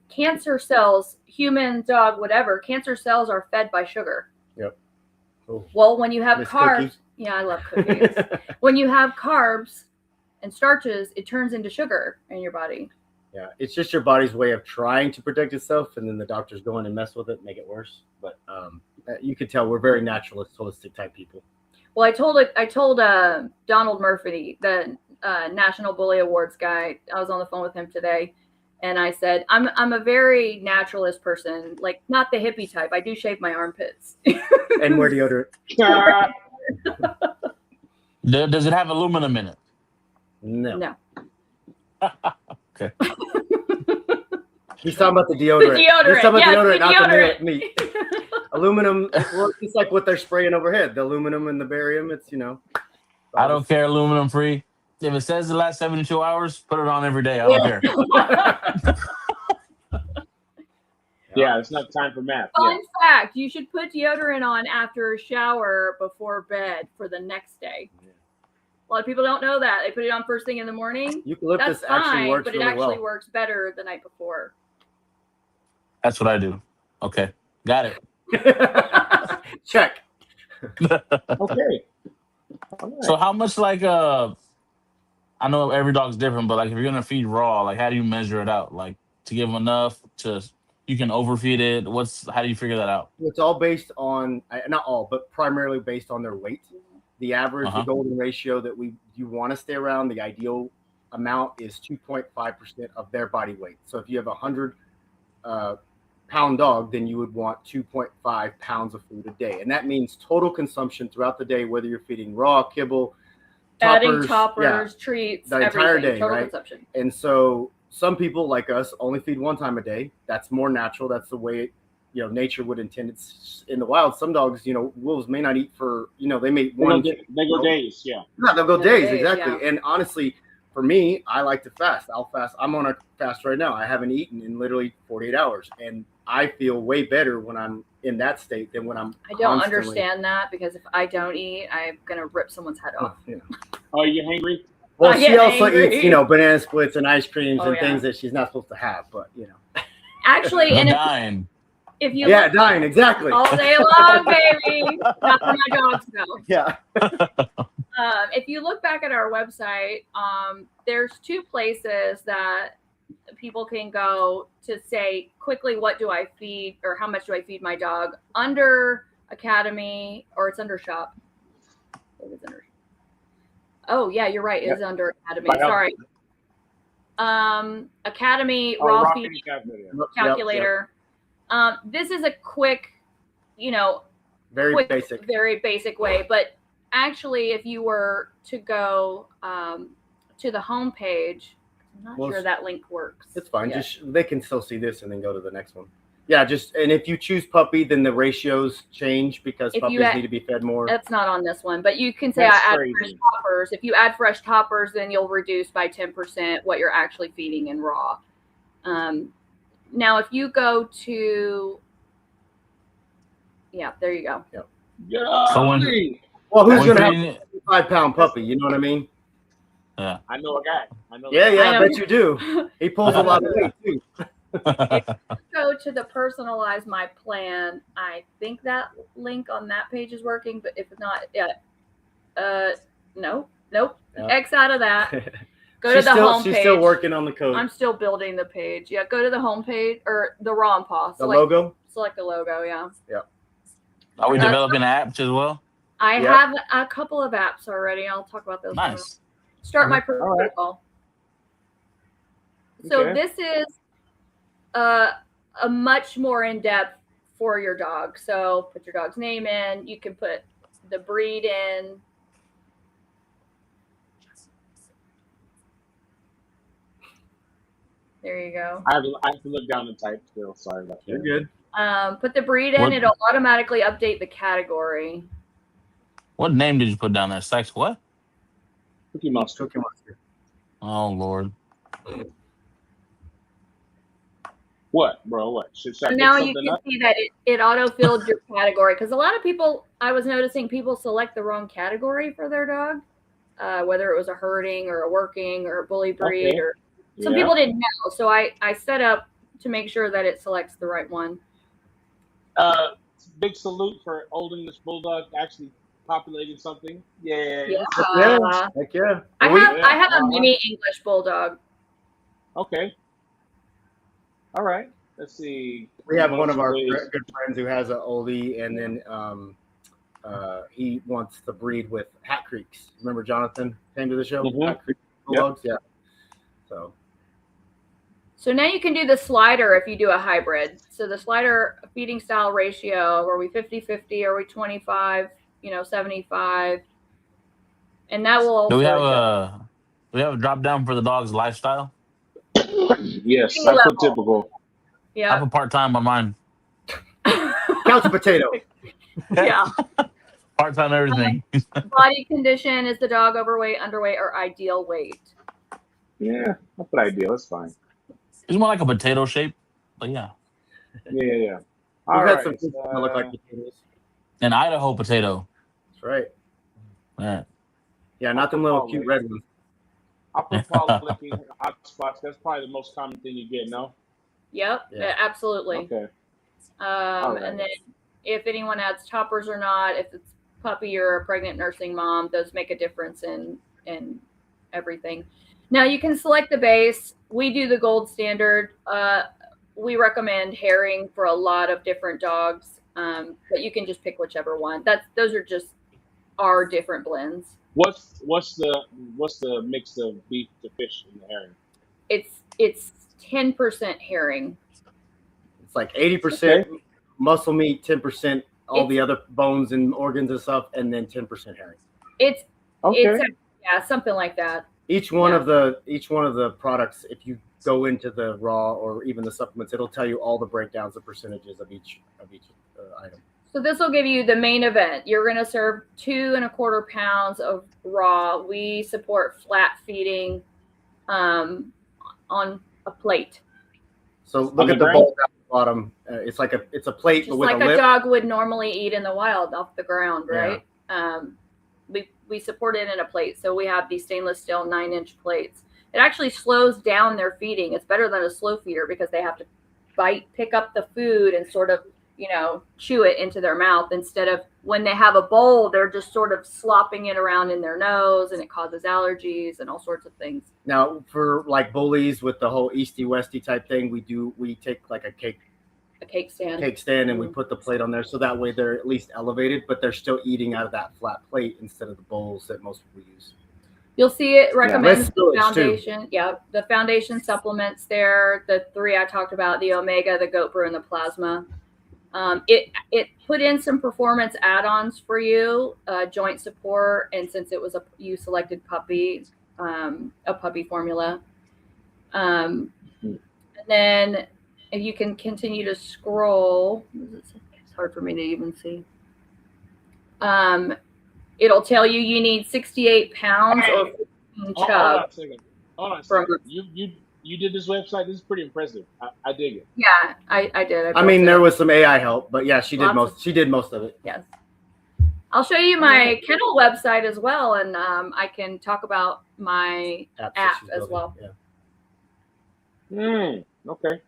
cells, human, dog, whatever, cancer cells are fed by sugar. Yep. Oh. Well, when you have Miss carbs, Cookie. Yeah, I love cookies. When you have carbs and starches, it turns into sugar in your body. Yeah, it's just your body's way of trying to protect itself, and then the doctors go in and mess with it, make it worse. But you could tell we're very naturalist, holistic type people. Well, I told Donald Murphy, the National Bully Awards guy. I was on the phone with him today, and I said, I'm a very naturalist person, like not the hippie type. I do shave my armpits. And wear deodorant. Does it have aluminum in it? No. Okay. He's talking about the deodorant. The deodorant. He's talking about Yes, deodorant, the not deodorant. the meat. Aluminum, well, it's like what they're spraying overhead. The aluminum and the barium, it's, I don't care, aluminum free. If it says the last 72 hours, put it on every day. I don't care. Yeah, it's not time for math. Fun fact, you should put deodorant on after a shower before bed for the next day. A lot of people don't know that. They put it on first thing in the morning. Eucalyptus That's actually fine, works but it really actually well. works better the night before. That's what I do. Okay. Got it. Check. Okay. All right. So how much I know every dog's different, but like if you're gonna feed raw, like how do you measure it out? Like to give them enough to you can overfeed it? How do you figure that out? It's all based on, not all, but primarily based on their weight. The average, the golden ratio that you want to stay around, the ideal amount is 2.5% of their body weight. So if you have a 100-pound dog, then you would want 2.5 pounds of food a day. And that means total consumption throughout the day, whether you're feeding raw, kibble, toppers, treats, the entire day, total right? consumption. And so some people like us only feed one time a day. That's more natural. That's the way nature would intend. It's in the wild. Some dogs, wolves may not eat for, they may they go days. Yeah, they'll go days, exactly. Yeah. And honestly, for me, I like to fast. I'll fast. I'm on a fast right now. I haven't eaten in literally 48 hours, and I feel way better when I'm in that state than when I'm. I don't understand that, because if I don't eat, I'm gonna rip someone's head off. Oh, you hangry? Well, she also eats, banana splits and ice creams and things that she's not supposed to have. But actually, and dying. If you dying, exactly, all day long, baby. Not for my dogs, though. Yeah. If you look back at our website, there's 2 places that people can go to say quickly, what do I feed, or how much do I feed my dog? Under Academy, or it's under Shop. Oh yeah, you're right. It's under Academy. Sorry. Academy raw feeding calculator. This is a quick, very basic way. But actually, if you were to go to the home page, I'm not sure that link works. It's fine. Just they can still see this and then go to the next one. Yeah, and if you choose puppy, then the ratios change because puppies need to be fed more. That's not on this one, but you can say I add fresh toppers. If you add fresh toppers, then you'll reduce by 10% what you're actually feeding in raw. Now, if you go to, there you go. Yep. Yeah. Who's going to have a 5-pound puppy? You know what I mean? Yeah. I know a guy. I bet you do. He pulls a lot of weight too. If you go to the personalize my plan, I think that link on that page is working, but if not, nope. X out of that. Go to the home page. She's still working on the code. I'm still building the page. Yeah, go to the home page or the Raw&Paw. The logo? Select the logo, yeah. Are we developing apps as well? I have a couple of apps already. I'll talk about those. Nice. Start my protocol. So this is a much more in-depth for your dog. So put your dog's name in. You can put the breed in. There you go. I have to look down and type still. Sorry about that. You're good. Put the breed in. It'll automatically update the category. What name did you put down there? Sex what? Cookie Monster. Oh, Lord. What, bro? What? Should I now you can see that it auto-filled your category, because a lot of people, I was noticing people select the wrong category for their dog, whether it was a herding or a working or a bully breed, or some people didn't know. So I set up to make sure that it selects the right one. Big salute for Old English Bulldog actually populating something. Yeah. Heck yeah. I have a mini English Bulldog. Okay. All right. Let's see. We have one of our good friends who has an oldie, and then he wants to breed with Hat Creeks. Remember Jonathan came to the show? Mm-hmm. Hat Creek Bulldogs? Yeah. So now you can do the slider if you do a hybrid. So the slider feeding style ratio, are we 50-50? Are we 25, 75? And that will also do we have a drop down for the dog's lifestyle? Yes, that's a typical. Yeah. I have a part-time on mine. Couch potato. Yeah. Part-time everything. Body condition, is the dog overweight, underweight, or ideal weight? Yeah, that's what ideal. That's fine. It's more like a potato shape, but yeah. Yeah. We've had some things that look like potatoes. An Idaho potato. That's right. Yeah. Yeah, not them little cute red ones. I'll put follow flicking hot spots. That's probably the most common thing you get, no? Yep, yeah, absolutely. Okay. Right. And then if anyone adds toppers or not, if it's puppy or a pregnant nursing mom, those make a difference in everything. Now you can select the base. We do the gold standard. we recommend herring for a lot of different dogs, but you can just pick whichever one. Those are just our different blends. What's the mix of beef to fish in the herring? It's 10% herring. It's like 80% muscle meat, 10% all the other bones and organs and stuff, and then 10% herring. It's yeah, something like that. Each one of the products, if you go into the raw or even the supplements, it'll tell you all the breakdowns, the percentages of each item. So this will give you the main event. You're going to serve 2 1/4 pounds of raw. We support flat feeding on a plate. So look at the bowl at the bottom. It's a plate, just but with like a dog would normally eat in the wild off the ground, right? Yeah. We support it in a plate. So we have these stainless steel 9-inch plates. It actually slows down their feeding. It's better than a slow feeder because they have to pick up the food and sort of, chew it into their mouth, instead of when they have a bowl, they're just sort of slopping it around in their nose, and it causes allergies and all sorts of things. Now, for like bullies with the whole Easty Westy type thing, we take like a cake stand, and we put the plate on there, so that way they're at least elevated, but they're still eating out of that flat plate instead of the bowls that most people use. You'll see it recommends the foundation. Yeah, the foundation supplements there. The 3 I talked about, the Omega, the Goat Brew, and the Plasma. It put in some performance add-ons for you, joint support, and since it was you selected puppy, a puppy formula. And then if you can continue to scroll, it's hard for me to even see. It'll tell you need 68 pounds or 15 chub. Hold on a second. You did this website. This is pretty impressive. I dig it. Yeah, I did. I mean, there was some AI help, but yeah, she did most of it. Yes. I'll show you my kennel website as well, and I can talk about my app as well. Yeah. Okay.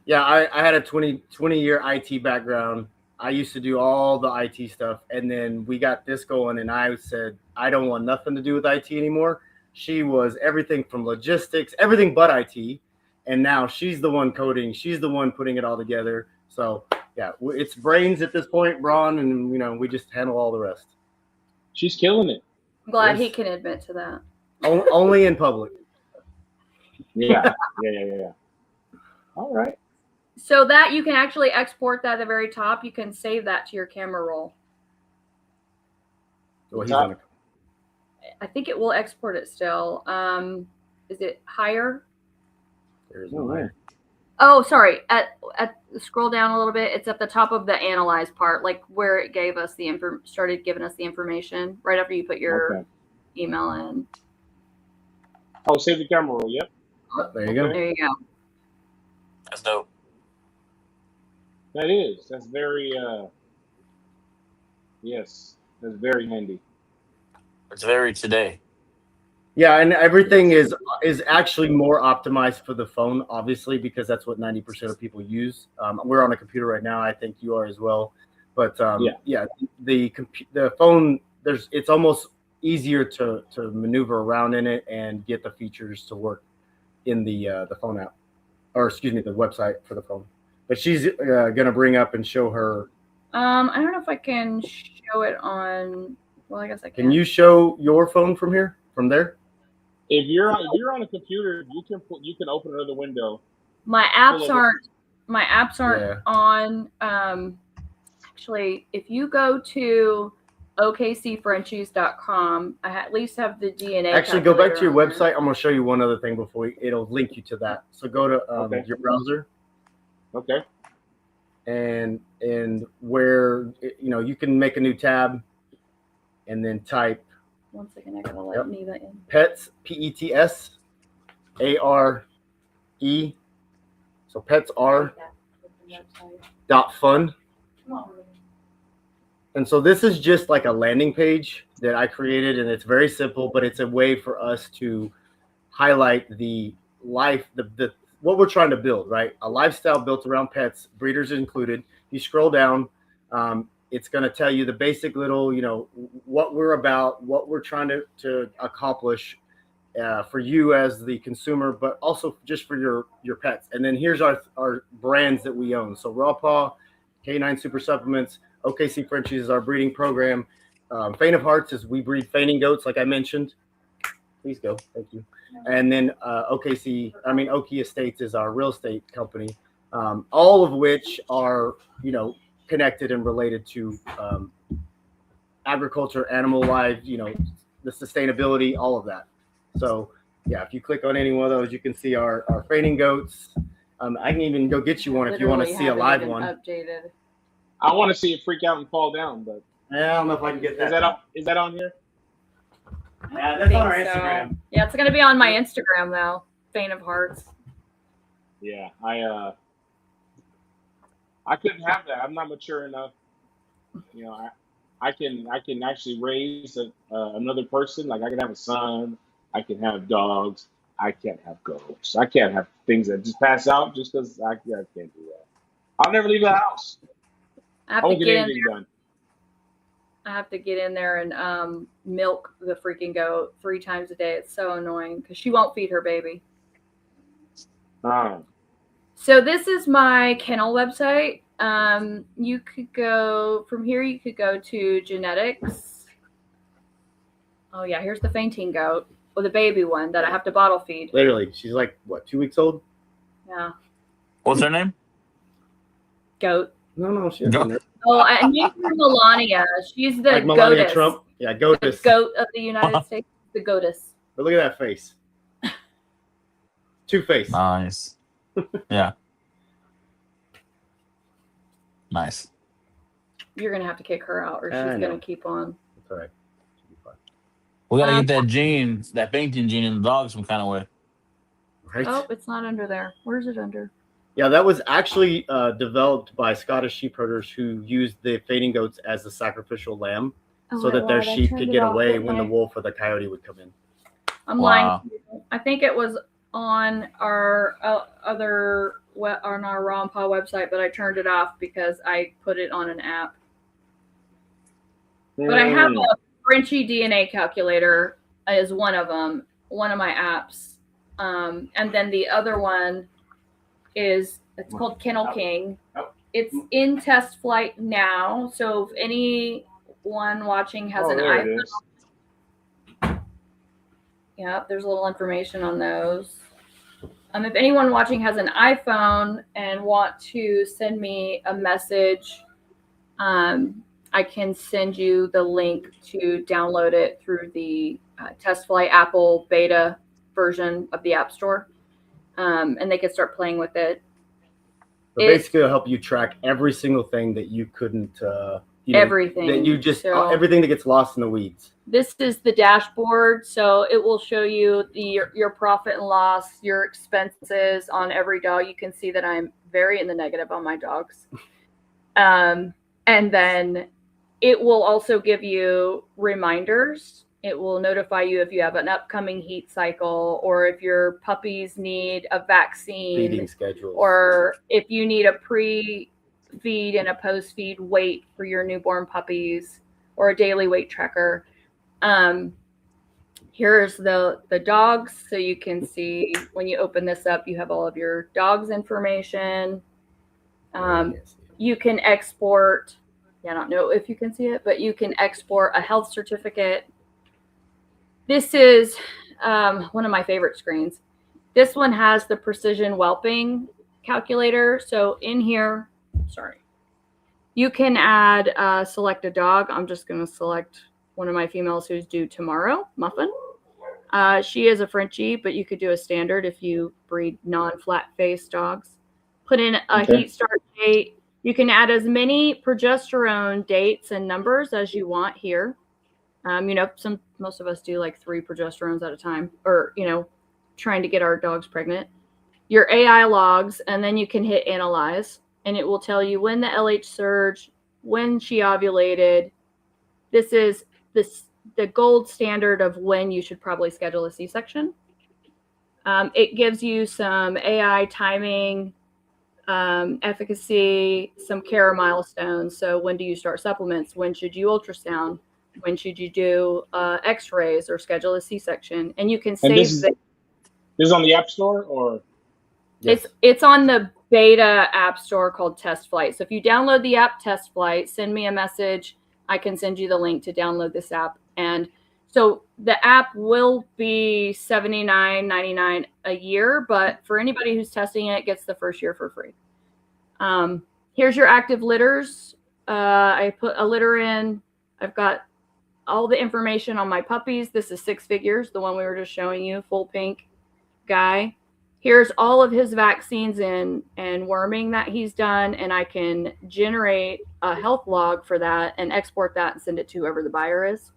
Yeah, I had a 20-year IT background. I used to do all the IT stuff, and then we got this going, and I said, I don't want nothing to do with IT anymore. She was everything from logistics, everything but IT, and now she's the one coding. She's the one putting it all together. So, yeah, it's brains at this point, Braun, and, we just handle all the rest. She's killing it. I'm glad he can admit to that. Only in public. Yeah. All right. So that you can actually export that at the very top. You can save that to your camera roll. Well, I think it will export it still. Is it higher? There's no way. Oh, sorry. At scroll down a little bit. It's at the top of the analyze part, like where it gave us started giving us the information right after you put your email in. Oh, save the camera roll. Yep. Oh, there you go. There you go. That's dope. That is. That's very. Yes, that's very handy. It's very today. Yeah, and everything is actually more optimized for the phone, obviously, because that's what 90% of people use. We're on a computer right now. I think you are as well. But the phone, it's almost easier to maneuver around in it and get the features to work in the phone app, or excuse me, the website for the phone. But she's gonna bring up and show her. I don't know if I can show it on. Well, I guess I can. Can you show your phone from there? If you're on a computer, you can open another window. My apps aren't on. Actually, if you go to okcfrenchies.com, I at least have the DNA. Actually, go back to your website. I'm going to show you one other thing before it'll link you to that. So go to your browser. Okay. And where you can make a new tab, and then type. 1 second, I gotta let Neva in. Pets, PETS, ARE. So pets are .fun. And so this is just like a landing page that I created, and it's very simple, but it's a way for us to highlight the life, what we're trying to build, right? A lifestyle built around pets, breeders included. You scroll down, it's going to tell you the basic little, what we're about, what we're trying to accomplish, for you as the consumer, but also just for your pets. And then here's our brands that we own. So Raw&Paw, K9 Super Supplements, OKC Frenchies is our breeding program. Faint of Hearts is we breed fainting goats, like I mentioned. Please go. Thank you. And then Oki Estates is our real estate company, all of which are, connected and related to agriculture, animal life, the sustainability, all of that. So, yeah, if you click on any one of those, you can see our fainting goats. I can even go get you one if you want to see a live one. Updated. I want to see it freak out and fall down, but I don't know if I can get that. Is that on here? Yeah, that's on our Instagram. Yeah, it's gonna be on my Instagram though. Faint of Hearts. Yeah, I couldn't have that. I'm not mature enough. I can actually raise another person. Like I can have a son. I can have dogs. I can't have goats. I can't have things that just pass out just because I can't do that. I'll never leave the house. I won't get anything done. I have to get in there and milk the freaking goat 3 times a day. It's so annoying because she won't feed her baby. So this is my kennel website. You could go from here. You could go to genetics. Oh yeah, here's the fainting goat, or the baby one that I have to bottle feed. Literally, she's like what, 2 weeks old? Yeah. What's her name? Goat. No, she's Goat. Oh, I named her Melania. She's the like Melania goatess. Trump. Yeah, goatess. The goat of the United States. The goatess. But look at that face. 2 face. Nice. Yeah. Nice. You're gonna have to kick her out, or she's gonna keep on. That's all right. We gotta get that gene, that fainting gene in the dog some kind of way. Right. Oh, it's not under there. Where's it under? Yeah, that was actually developed by Scottish sheep herders who used the fainting goats as the sacrificial lamb, so that their sheep could get away when the wolf or the coyote would come in. I'm lying. I think it was on our on our Raw&Paw website, but I turned it off because I put it on an app. But I have a Frenchie DNA calculator is one of them, one of my apps, and then the other one it's called Kennel King. It's in test flight now, so if anyone watching has an iPhone, yeah, there's a little information on those. If anyone watching has an iPhone and want to send me a message, I can send you the link to download it through the test flight Apple beta version of the App Store, and they can start playing with it. So basically, it'll help you track every single thing that you couldn't. Everything that you just everything that gets lost in the weeds. This is the dashboard, so it will show you your profit and loss, your expenses on every dog. You can see that I'm very in the negative on my dogs, and then it will also give you reminders. It will notify you if you have an upcoming heat cycle, or if your puppies need a vaccine, feeding schedule, or if you need a pre-feed and a post-feed weight for your newborn puppies, or a daily weight tracker. Here's the dogs, so you can see when you open this up, you have all of your dogs' information. You can export. I don't know if you can see it, but you can export a health certificate. This is one of my favorite screens. This one has the precision whelping calculator. So in here, you can add select a dog. I'm just going to select one of my females who's due tomorrow, Muffin. She is a Frenchie, but you could do a standard if you breed non-flat face dogs. Put in a heat start date. You can add as many progesterone dates and numbers as you want here. Most of us do like 3 progesterones at a time, or, trying to get our dogs pregnant. Your AI logs, and then you can hit analyze, and it will tell you when the LH surged, when she ovulated. This is the gold standard of when you should probably schedule a C-section. It gives you some AI timing, efficacy, some care milestones. So when do you start supplements? When should you ultrasound? when should you do X-rays or schedule a C-section, and you can And save this is on the App Store, or it's on the beta app store called Test Flight. So if you download the app Test Flight, send me a message. I can send you the link to download this app. And so the app will be $79.99 a year, but for anybody who's testing it, gets the first year for free. Here's your active litters. I put a litter in. I've got all the information on my puppies. This is Six Figures, the one we were just showing you, full pink guy. Here's all of his vaccines and worming that he's done, and I can generate a health log for that and export that and send it to whoever the buyer is.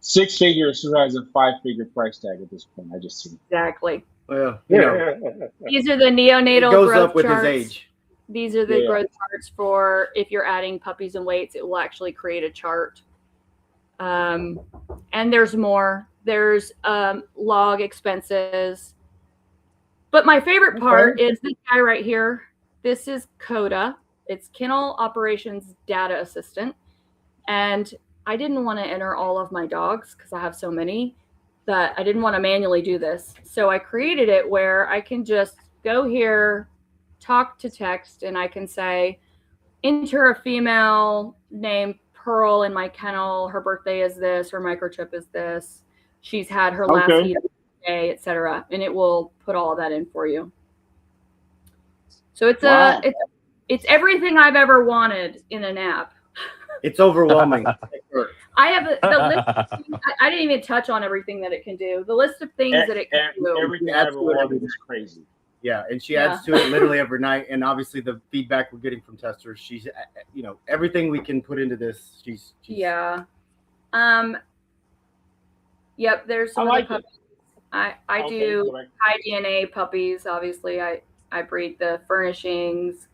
Six Figures, who has a 5-figure price tag at this point. I just see. Exactly. Well, These are the neonatal it goes growth up with charts. his age. These are the growth charts for if you're adding puppies and weights, it will actually create a chart. And there's more. There's log expenses. But my favorite part is this guy right here. This is Coda. It's Kennel Operations Data Assistant. And I didn't want to enter all of my dogs because I have so many that I didn't want to manually do this. So I created it where I can just go here, talk to text, and I can say, enter a female named Pearl in my kennel. Her birthday is this. Her microchip is this. She's had her last heat day, etc. And it will put all of that in for you. So it's it's everything I've ever wanted in an app. It's overwhelming. I have the list. I didn't even touch on everything that it can do. The list of things that it can do. Everything I ever wanted is crazy. Yeah, and she adds to it literally every night. And obviously, the feedback we're getting from testers, she's, everything we can put into this, she's yeah. Yep. There's some other puppies. I do high DNA puppies. Obviously, I breed the furnishings,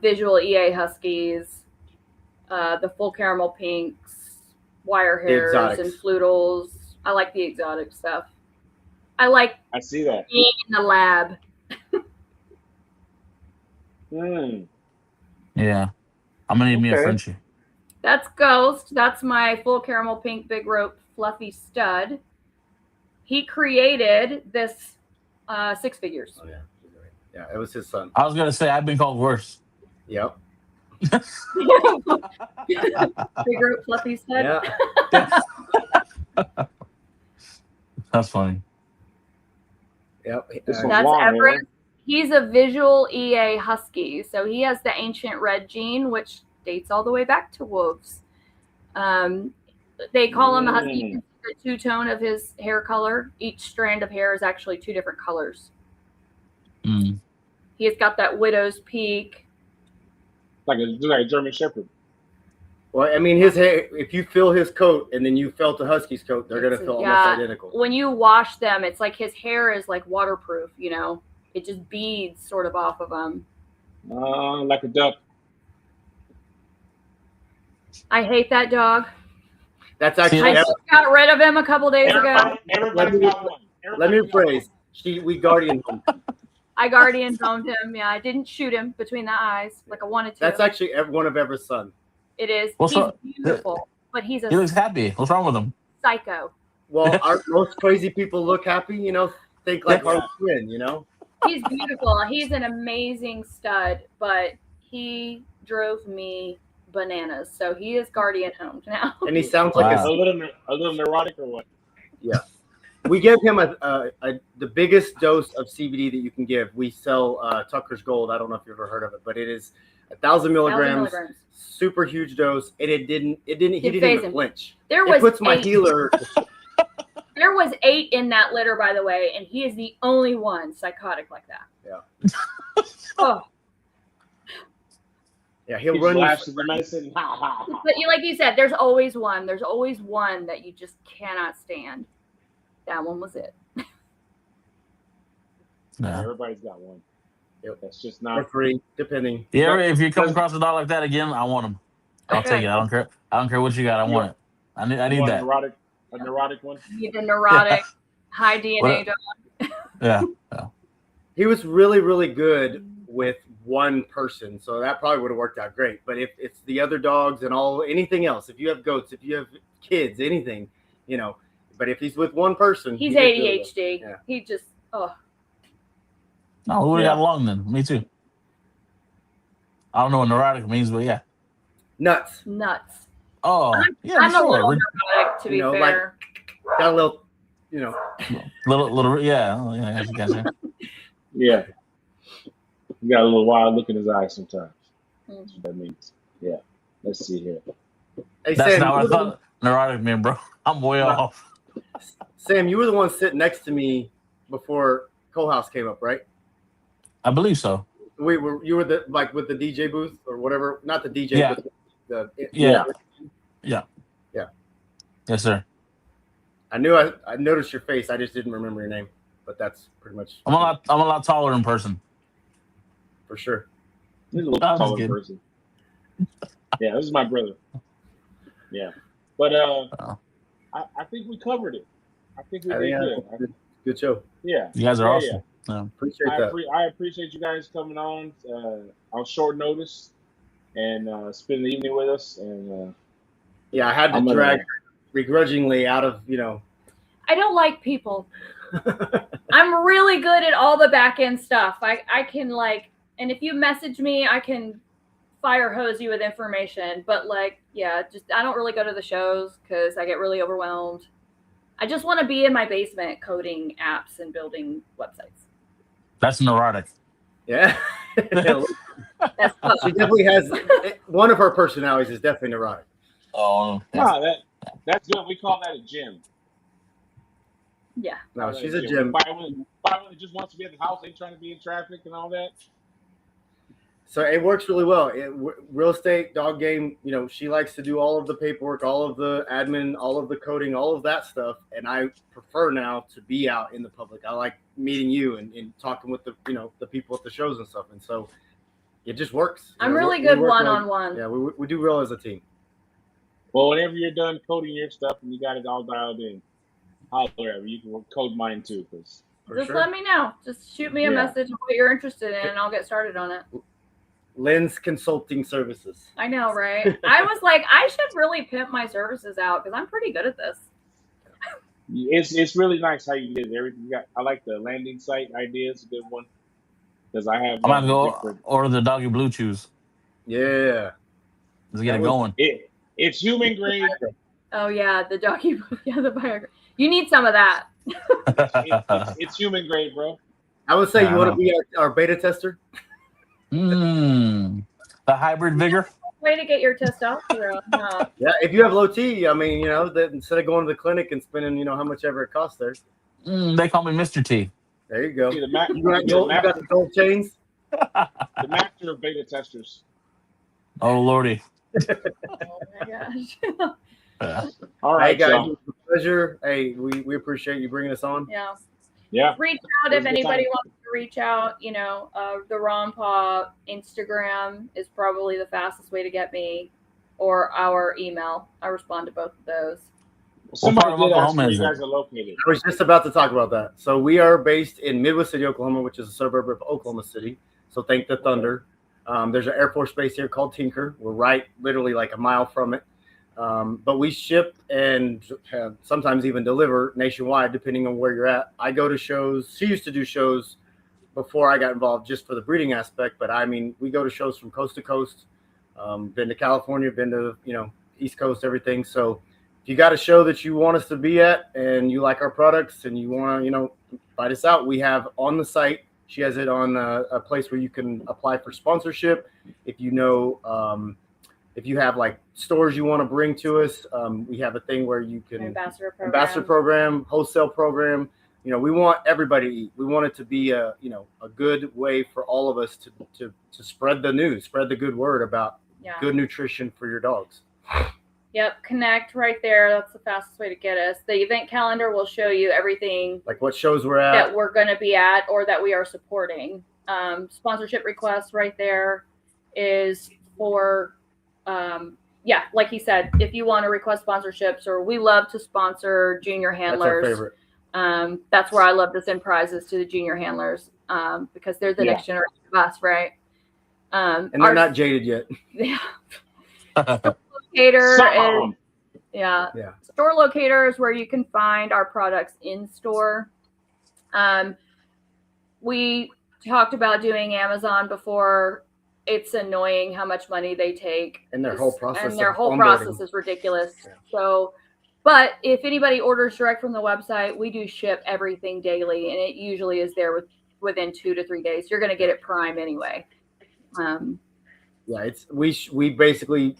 visual EA huskies, the full caramel pinks, wire hairs, and floodles. I like the exotic stuff. I see that being in the lab. Yeah, I'm gonna need me a Frenchie. That's Ghost. That's my full caramel pink big rope fluffy stud. He created this Six Figures. Oh yeah, yeah, it was his son. I was gonna say I've been called worse. Yep. Big rope fluffy stud. Yeah. That's funny. Yep. That's Everett. He's a visual EA husky, so he has the ancient red gene, which dates all the way back to wolves. They call him a husky. The two-tone of his hair color. Each strand of hair is actually two different colors. He's got that widow's peak, like a German Shepherd. Well, I mean, his hair. If you feel his coat and then you felt a husky's coat, they're gonna feel almost identical. When you wash them, it's like his hair is like waterproof. It just beads sort of off of them. Like a duck. I hate that dog. That's actually. I got rid of him a couple days ago. Everybody's got one. Let me rephrase. We guardian homed him. I guardian homed him. Yeah, I didn't shoot him between the eyes like I wanted to. That's actually one of Everett's son. It is. He's beautiful, but he looks happy. What's wrong with him? Psycho. Well, most crazy people look happy. Think like Harley Quinn. He's beautiful. He's an amazing stud, but he drove me bananas. So he is guardian homed now. And he sounds like a little neurotic or what? Yeah. We give him the biggest dose of CBD that you can give. We sell Tucker's Gold. I don't know if you've ever heard of it, but it is 1,000 milligrams, super huge dose, and he didn't even flinch. It puts my healer. There was 8 in that litter, by the way, and he is the only one psychotic like that. Yeah. Oh. Yeah, he'll run the medicine. But like you said, there's always one. There's always one that you just cannot stand. That one was it. Yeah. Everybody's got one. Yep. That's just not or free, depending. Yeah, if you come across a dog like that again, I want him. I'll take it. I don't care. I don't care what you got. I want it. I need that. A neurotic one. You need a neurotic, high DNA dog. Yeah. He was really, really good with one person, so that probably would have worked out great. But if it's the other dogs and anything else, if you have goats, if you have kids, anything, But if he's with one person, He's he gets really ADHD. well. Yeah. He just No, we would have got along then. Me too. I don't know what neurotic means, but yeah. Nuts. Oh, I'm yeah, a sure. little neurotic, to be fair. Like, got a little, little, yeah. Oh, yeah, I gotcha. Yeah. He got a little wild look in his eyes sometimes. That's what that means. Yeah. Let's see here. Hey, That's Sam, not what I thought neurotic meant, bro. I'm way off. Sam, you were the one sitting next to me before Cole House came up, right? I believe so. You were the with the DJ booth or whatever, not the DJ, Yeah. but Yeah. Yes, sir. I knew I noticed your face. I just didn't remember your name, but that's pretty much. I'm a lot taller in person. For sure. He's a little taller person. Yeah, this is my brother. Yeah, but I think we covered it. I think we did good. Good show. Yeah, you guys are awesome. Yeah. Appreciate that. I appreciate you guys coming on short notice and spending the evening with us. And I had to drag begrudgingly out of I don't like people. I'm really good at all the back end stuff. I can and if you message me, I can fire hose you with information. But I don't really go to the shows because I get really overwhelmed. I just want to be in my basement coding apps and building websites. That's neurotic. Yeah. That's she definitely has one of her personalities is definitely neurotic. Oh, that's good. We call that a gym. Yeah. No, she's a gym. Byron just wants to be at the house, ain't trying to be in traffic and all that. So it works really well. Real estate, dog game, she likes to do all of the paperwork, all of the admin, all of the coding, all of that stuff. And I prefer now to be out in the public. I like meeting you and talking with the people at the shows and stuff. And so it just works. I'm really good one-on-one. Yeah, we do well as a team. Well, whenever you're done coding your stuff and you got it all dialed in, holler at me. You can code mine too. Just let me know. Just shoot me a message of what you're interested in, and I'll get started on it. Lens Consulting Services. I know, right? I was like, I should really pimp my services out because I'm pretty good at this. It's really nice how you did everything. You got. I like the landing site idea. It's a good one because I have. I'm gonna go order the doggy blue chews. Yeah, let's get it going. It's human grade. Oh yeah, the doggy. Yeah, the Viagra. You need some of that. It's human grade, bro. I would say you want to be our beta tester. The hybrid vigor. Way to get your testosterone. Huh? Yeah, if you have low T, I mean, that instead of going to the clinic and spending, how much ever it costs there. They call me Mr. T. There you go. See, you got the gold chains. The master of beta testers. Oh lordy. Oh my gosh. All right, guys. It was a pleasure. Hey, we appreciate you bringing us on. Yeah. Reach out if anybody wants to reach out. The Raw&Paw Instagram is probably the fastest way to get me, or our email. I respond to both of those. Somebody did ask where you guys are located. I was just about to talk about that. So we are based in Midwest City, Oklahoma, which is a suburb of Oklahoma City. So thank the thunder. There's an Air Force base here called Tinker. We're literally like a mile from it. But we ship and sometimes even deliver nationwide, depending on where you're at. I go to shows. She used to do shows before I got involved just for the breeding aspect. But I mean, we go to shows from coast to coast. Been to California, been to, East Coast, everything. So if you got a show that you want us to be at and you like our products and you want to, invite us out, we have on the site. She has it on a place where you can apply for sponsorship. If if you have stores you want to bring to us, we have a thing where you can ambassador program, wholesale program. We want everybody to eat. We want it to be a good way for all of us to spread the news, spread the good word about good nutrition for your dogs. Yep, connect right there. That's the fastest way to get us. The event calendar will show you everything, like what shows we're at, that we're going to be at, or that we are supporting. Sponsorship request right there is for, like he said, if you want to request sponsorships, or we love to sponsor junior handlers. That's our favorite. That's where I love to send prizes to the junior handlers because they're the next generation of us, right? And they're not jaded yet. Yeah. Locator Yeah. Yeah. Store locator is where you can find our products in store. We talked about doing Amazon before. It's annoying how much money they take. And their whole process. And their whole onboarding. process is ridiculous. Yeah. So, but if anybody orders direct from the website, we do ship everything daily, and it usually is there within 2 to 3 days. You're going to get it prime anyway. Yeah, it's we basically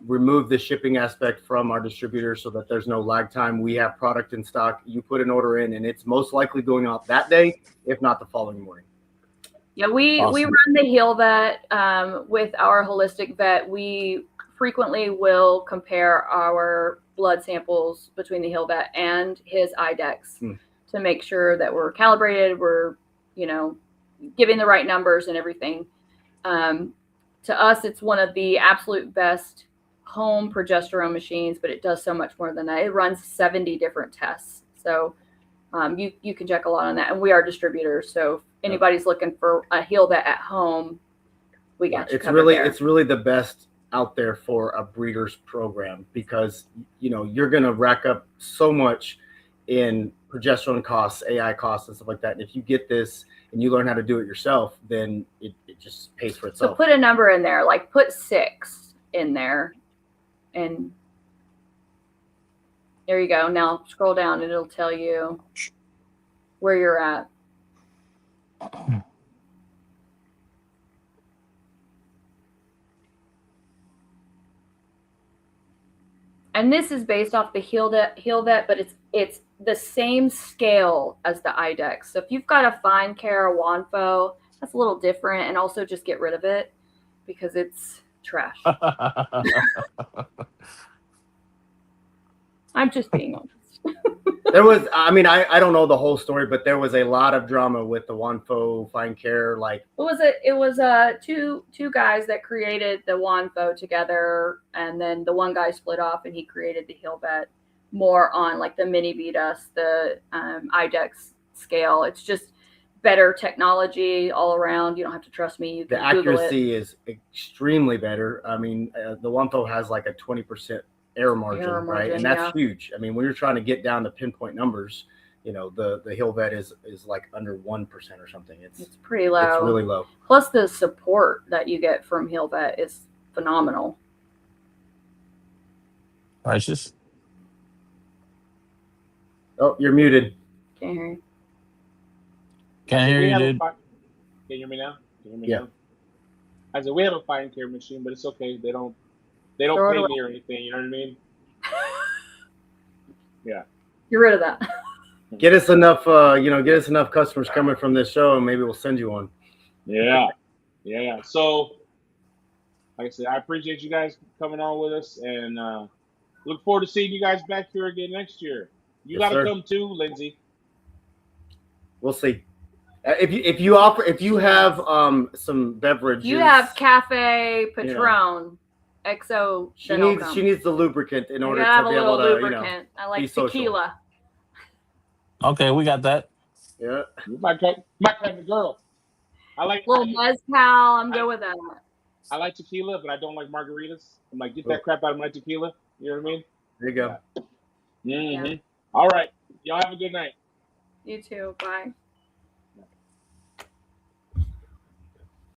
remove the shipping aspect from our distributor so that there's no lag time. We have product in stock. You put an order in, and it's most likely going out that day, if not the following morning. Yeah, we run the heel vet with our holistic vet. We frequently will compare our blood samples between the heel vet and his IDEX to make sure that we're calibrated, we're, giving the right numbers and everything. To us, it's one of the absolute best home progesterone machines, but it does so much more than that. It runs 70 different tests. So you can check a lot on that. And we are distributors. So if anybody's looking for a heel vet at home, we got you covered there. It's really the best out there for a breeder's program because, you're going to rack up so much in progesterone costs, AI costs, and stuff like that. And if you get this and you learn how to do it yourself, then it just pays for itself. So put a number in there, like put 6 in there, and there you go. Now scroll down and it'll tell you where you're at. And this is based off the heel vet, but it's the same scale as the IDEX. So if you've got a fine care Wanfo, that's a little different, and also just get rid of it because it's trash. I'm just being honest. There was, I don't know the whole story, but there was a lot of drama with the Wanfo fine care. Like it was two guys that created the Wanfo together, and then the one guy split off and he created the heel vet more on like the mini Vitas, the IDEX scale. It's just better technology all around. You don't have to trust me. You can the Google accuracy is extremely better. The Wanfo has like a 20% error margin, right? And that's huge. When you're trying to get down to pinpoint numbers, the heel vet is like under 1% or something. It's pretty low. It's really low. Plus the support that you get from heel vet is phenomenal. Righteous. Oh, you're muted. Can't hear you. Can't hear you, dude. Can you hear me now? Now? I said we have a fine care machine, but it's okay. They don't pay me or anything. You know what I mean? Yeah. Get rid of that. Get us enough, get us enough customers coming from this show, and maybe we'll send you one. Yeah. So, like I said, I appreciate you guys coming on with us, and look forward to seeing you guys back here again next year. You got to come too, Lindsay. We'll see. If you have some beverages, you have Cafe Patron. XO. She needs the lubricant in order to be able to, I like tequila. Okay, we got that. Yeah. You might have a girl. I like little mezcal. I'm good with that. I like tequila, but I don't like margaritas. I'm like, get that crap out of my tequila. You know what I mean? There you go. Yeah. Mm-hmm. Yeah. All right. Y'all have a good night. You too. Bye.